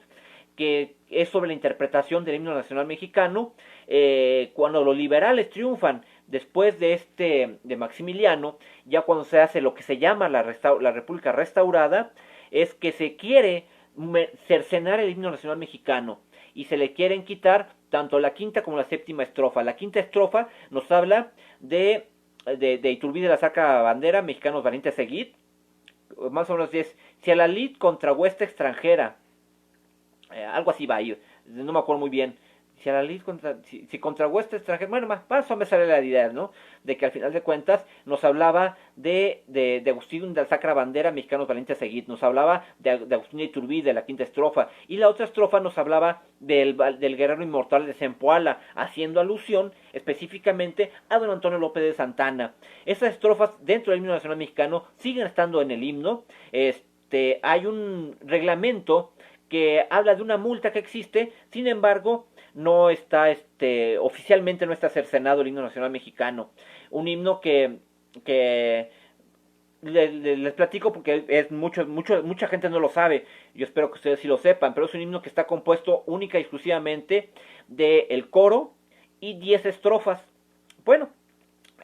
que es sobre la interpretación del himno nacional mexicano. Cuando los liberales triunfan después de Maximiliano, ya cuando se hace lo que se llama la República Restaurada, es que se quiere cercenar el himno nacional mexicano y se le quieren quitar tanto la quinta como la séptima estrofa. La quinta estrofa nos habla de Iturbide la saca bandera, mexicanos valientes seguid, más o menos es: si a la lid contra hueste extranjera, algo así va ahí, no me acuerdo muy bien. Si a la lid si contra hueste extranjera, bueno, más o menos sale la idea, ¿no? De que al final de cuentas nos hablaba de Agustín de la Sacra Bandera, mexicanos valientes seguid, nos hablaba de Agustín de Iturbide, la quinta estrofa, y la otra estrofa nos hablaba del guerrero inmortal de Zempoala, haciendo alusión específicamente a don Antonio López de Santana. Esas estrofas dentro del himno nacional mexicano siguen estando en el himno. Hay un reglamento que habla de una multa que existe, sin embargo no está oficialmente no está cercenado el himno nacional mexicano. Un himno que les platico porque mucha gente no lo sabe. Yo espero que ustedes sí lo sepan, pero es un himno que está compuesto única y exclusivamente del coro y 10 estrofas. Bueno,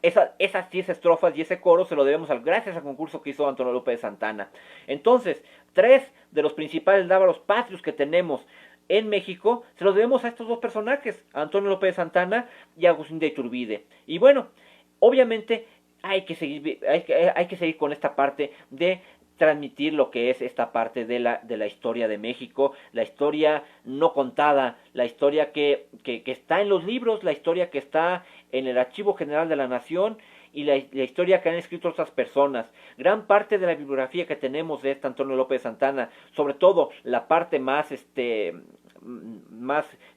esas 10 estrofas y ese coro se lo debemos gracias al concurso que hizo Antonio López de Santana. Entonces, 3 de los principales lábaros patrios que tenemos en México se los debemos a estos dos personajes, a Antonio López de Santana y a Agustín de Iturbide. Y bueno, obviamente hay que seguir con esta parte de transmitir lo que es esta parte de la historia de México, la historia no contada, la historia que está en los libros, la historia que está en el Archivo General de la Nación y la historia que han escrito otras personas. Gran parte de la bibliografía que tenemos de Antonio López Santana, sobre todo la parte más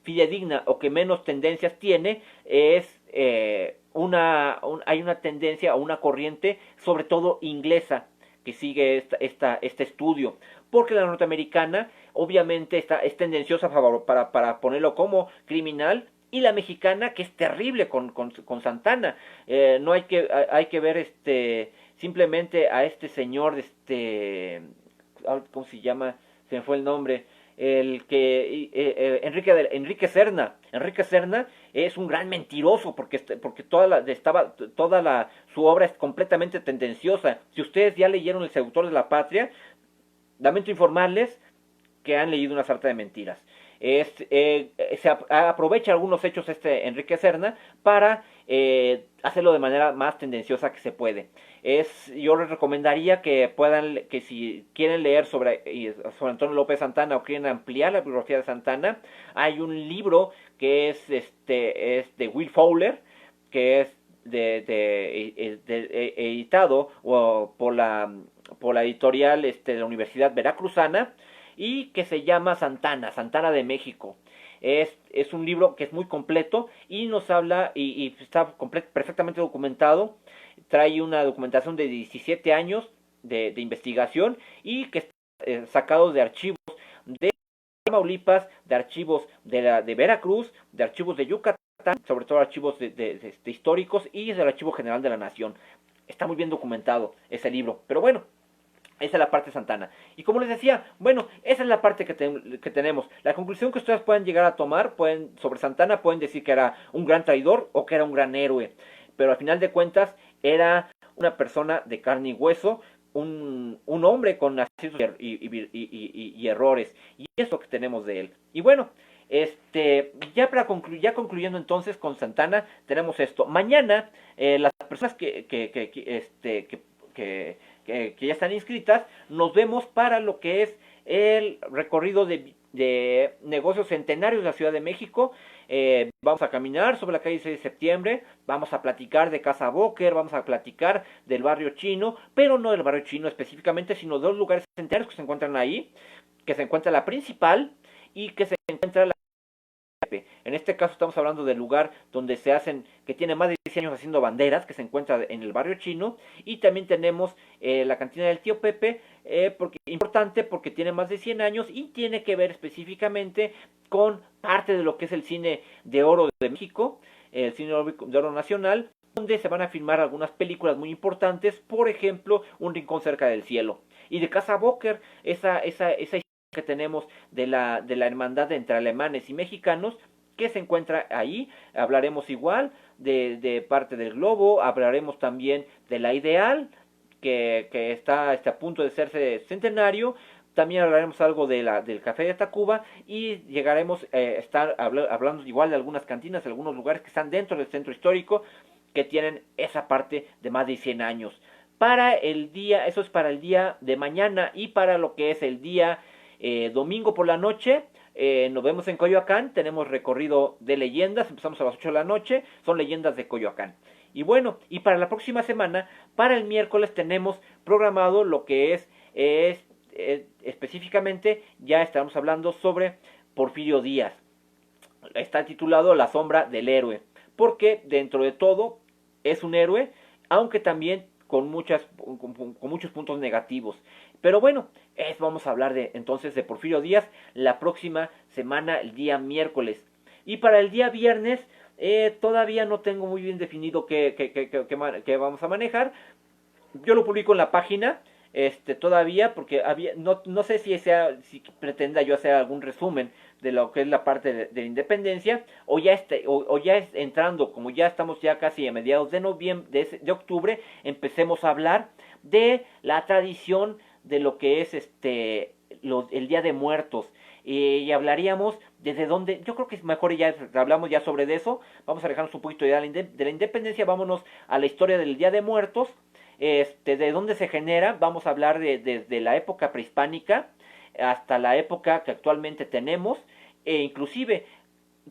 fidedigna o que menos tendencias tiene, es hay una tendencia o una corriente, sobre todo inglesa, que sigue este estudio, porque la norteamericana obviamente es tendenciosa para ponerlo como criminal, y la mexicana que es terrible con Santana. No hay que ver simplemente a este señor, ¿cómo se llama? Se me fue el nombre. El que Enrique Serna. Enrique Serna es un gran mentiroso porque su obra es completamente tendenciosa. Si ustedes ya leyeron El seductor de la patria, lamento informarles que han leído una sarta de mentiras. Aprovecha algunos hechos Enrique Serna para hacerlo de manera más tendenciosa que se puede. Yo les recomendaría que si quieren leer sobre Antonio López Santana o quieren ampliar la bibliografía de Santana, hay un libro que es de Will Fowler, que es editado por la editorial de la Universidad Veracruzana, y que se llama Santana de México. Es un libro que es muy completo y nos habla y está perfectamente documentado. Trae una documentación de 17 años de investigación y que está sacado de archivos de Tamaulipas, de archivos de Veracruz, de archivos de Yucatán, sobre todo archivos de históricos y del Archivo General de la Nación. Está muy bien documentado ese libro, pero bueno, esa es la parte Santana. Y como les decía, bueno, esa es la parte que tenemos. La conclusión que ustedes pueden llegar a tomar sobre Santana, pueden decir que era un gran traidor o que era un gran héroe. Pero al final de cuentas, era una persona de carne y hueso, un hombre con aciertos y errores. Y eso es lo que tenemos de él. Y bueno, ya concluyendo entonces con Santana, tenemos esto. Mañana, las personas que ya están inscritas, nos vemos para lo que es el recorrido de negocios centenarios de la Ciudad de México. Vamos a caminar sobre la calle 6 de septiembre, vamos a platicar de Casa Bóker, vamos a platicar del barrio chino, pero no del barrio chino específicamente, sino de los lugares centenarios que se encuentran ahí, que se encuentra la principal y que se encuentra la... En este caso estamos hablando del lugar donde que tiene más de 10 años haciendo banderas, que se encuentra en el barrio chino, y también tenemos la cantina del tío Pepe, importante porque tiene más de 100 años y tiene que ver específicamente con parte de lo que es el cine de oro de México, el cine de oro nacional, donde se van a filmar algunas películas muy importantes, por ejemplo, Un rincón cerca del cielo. Y de Casa Bóker, esa que tenemos de la hermandad entre alemanes y mexicanos, que se encuentra ahí. Hablaremos igual de parte del globo, hablaremos también de la Ideal, que está a punto de hacerse centenario. También hablaremos algo del Café de Tacuba y llegaremos a estar hablando igual de algunas cantinas, algunos lugares que están dentro del centro histórico, que tienen esa parte de más de 100 años. Eso es para el día de mañana, y para lo que es el día domingo por la noche, nos vemos en Coyoacán. Tenemos recorrido de leyendas, empezamos a las 8 de la noche, son leyendas de Coyoacán. Y bueno, y para la próxima semana, para el miércoles, tenemos programado lo que es específicamente, ya estamos hablando sobre Porfirio Díaz. Está titulado La sombra del héroe, porque dentro de todo es un héroe, aunque también con muchos puntos negativos. Pero bueno, vamos a hablar entonces de Porfirio Díaz la próxima semana, el día miércoles. Y para el día viernes, todavía no tengo muy bien definido qué vamos a manejar. Yo lo publico en la página todavía, porque no sé si pretenda yo hacer algún resumen de lo que es la parte de la independencia, o ya entrando, como ya estamos ya casi a mediados de noviembre, de octubre, empecemos a hablar de la tradición de lo que es el Día de Muertos, y hablaríamos desde dónde. Yo creo que es mejor, ya hablamos ya sobre eso. Vamos a alejarnos un poquito ya de la independencia, vámonos a la historia del Día de Muertos, de dónde se genera. Vamos a hablar desde la época prehispánica hasta la época que actualmente tenemos, e inclusive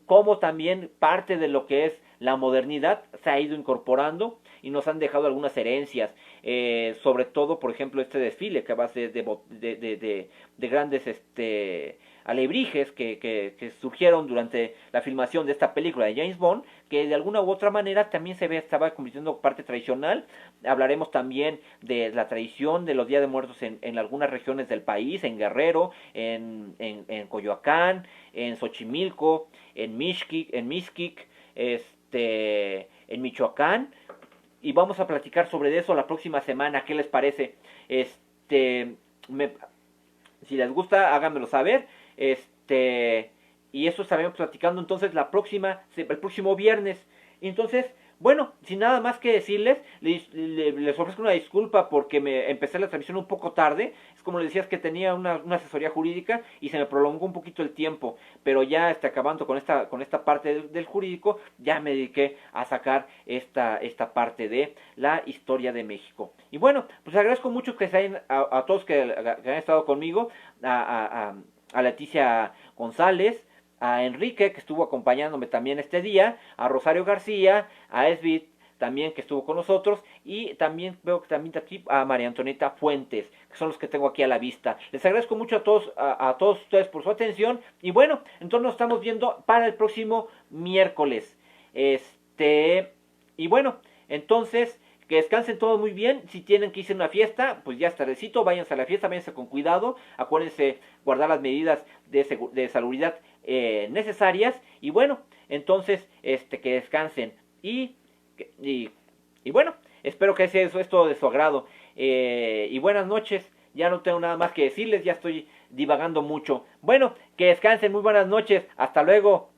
cómo también parte de lo que es la modernidad se ha ido incorporando y nos han dejado algunas herencias, sobre todo, por ejemplo, este desfile que va a ser de grandes alebrijes que surgieron durante la filmación de esta película de James Bond, que de alguna u otra manera también estaba convirtiendo parte tradicional. Hablaremos también de la tradición de los Días de Muertos en algunas regiones del país, en Guerrero, en Coyoacán, en Xochimilco, en Mixquic, en Michoacán, y vamos a platicar sobre eso la próxima semana. ¿Qué les parece? Me, si les gusta, háganmelo saber. Y eso estaremos platicando entonces el próximo viernes. Entonces, bueno, sin nada más que decirles, les ofrezco una disculpa porque me empecé la transmisión un poco tarde. Es como les decías, que tenía una asesoría jurídica y se me prolongó un poquito el tiempo, pero ya acabando con esta parte del jurídico, ya me dediqué a sacar esta parte de la historia de México. Y bueno, pues agradezco mucho que se hayan, a todos que han estado conmigo, a Leticia González, a Enrique, que estuvo acompañándome también este día, a Rosario García, a Esbit también, que estuvo con nosotros, y también veo que también aquí a María Antonieta Fuentes, que son los que tengo aquí a la vista. Les agradezco mucho a todos ustedes por su atención, y bueno, entonces nos estamos viendo para el próximo miércoles. Y bueno, entonces, que descansen todos muy bien. Si tienen que irse a una fiesta, pues ya es tardecito, váyanse a la fiesta, váyanse con cuidado, acuérdense guardar las medidas de salubridad necesarias, y bueno, entonces que descansen, y bueno, espero que sea esto de su agrado, y buenas noches. Ya no tengo nada más que decirles, ya estoy divagando mucho. Bueno, que descansen, muy buenas noches, hasta luego.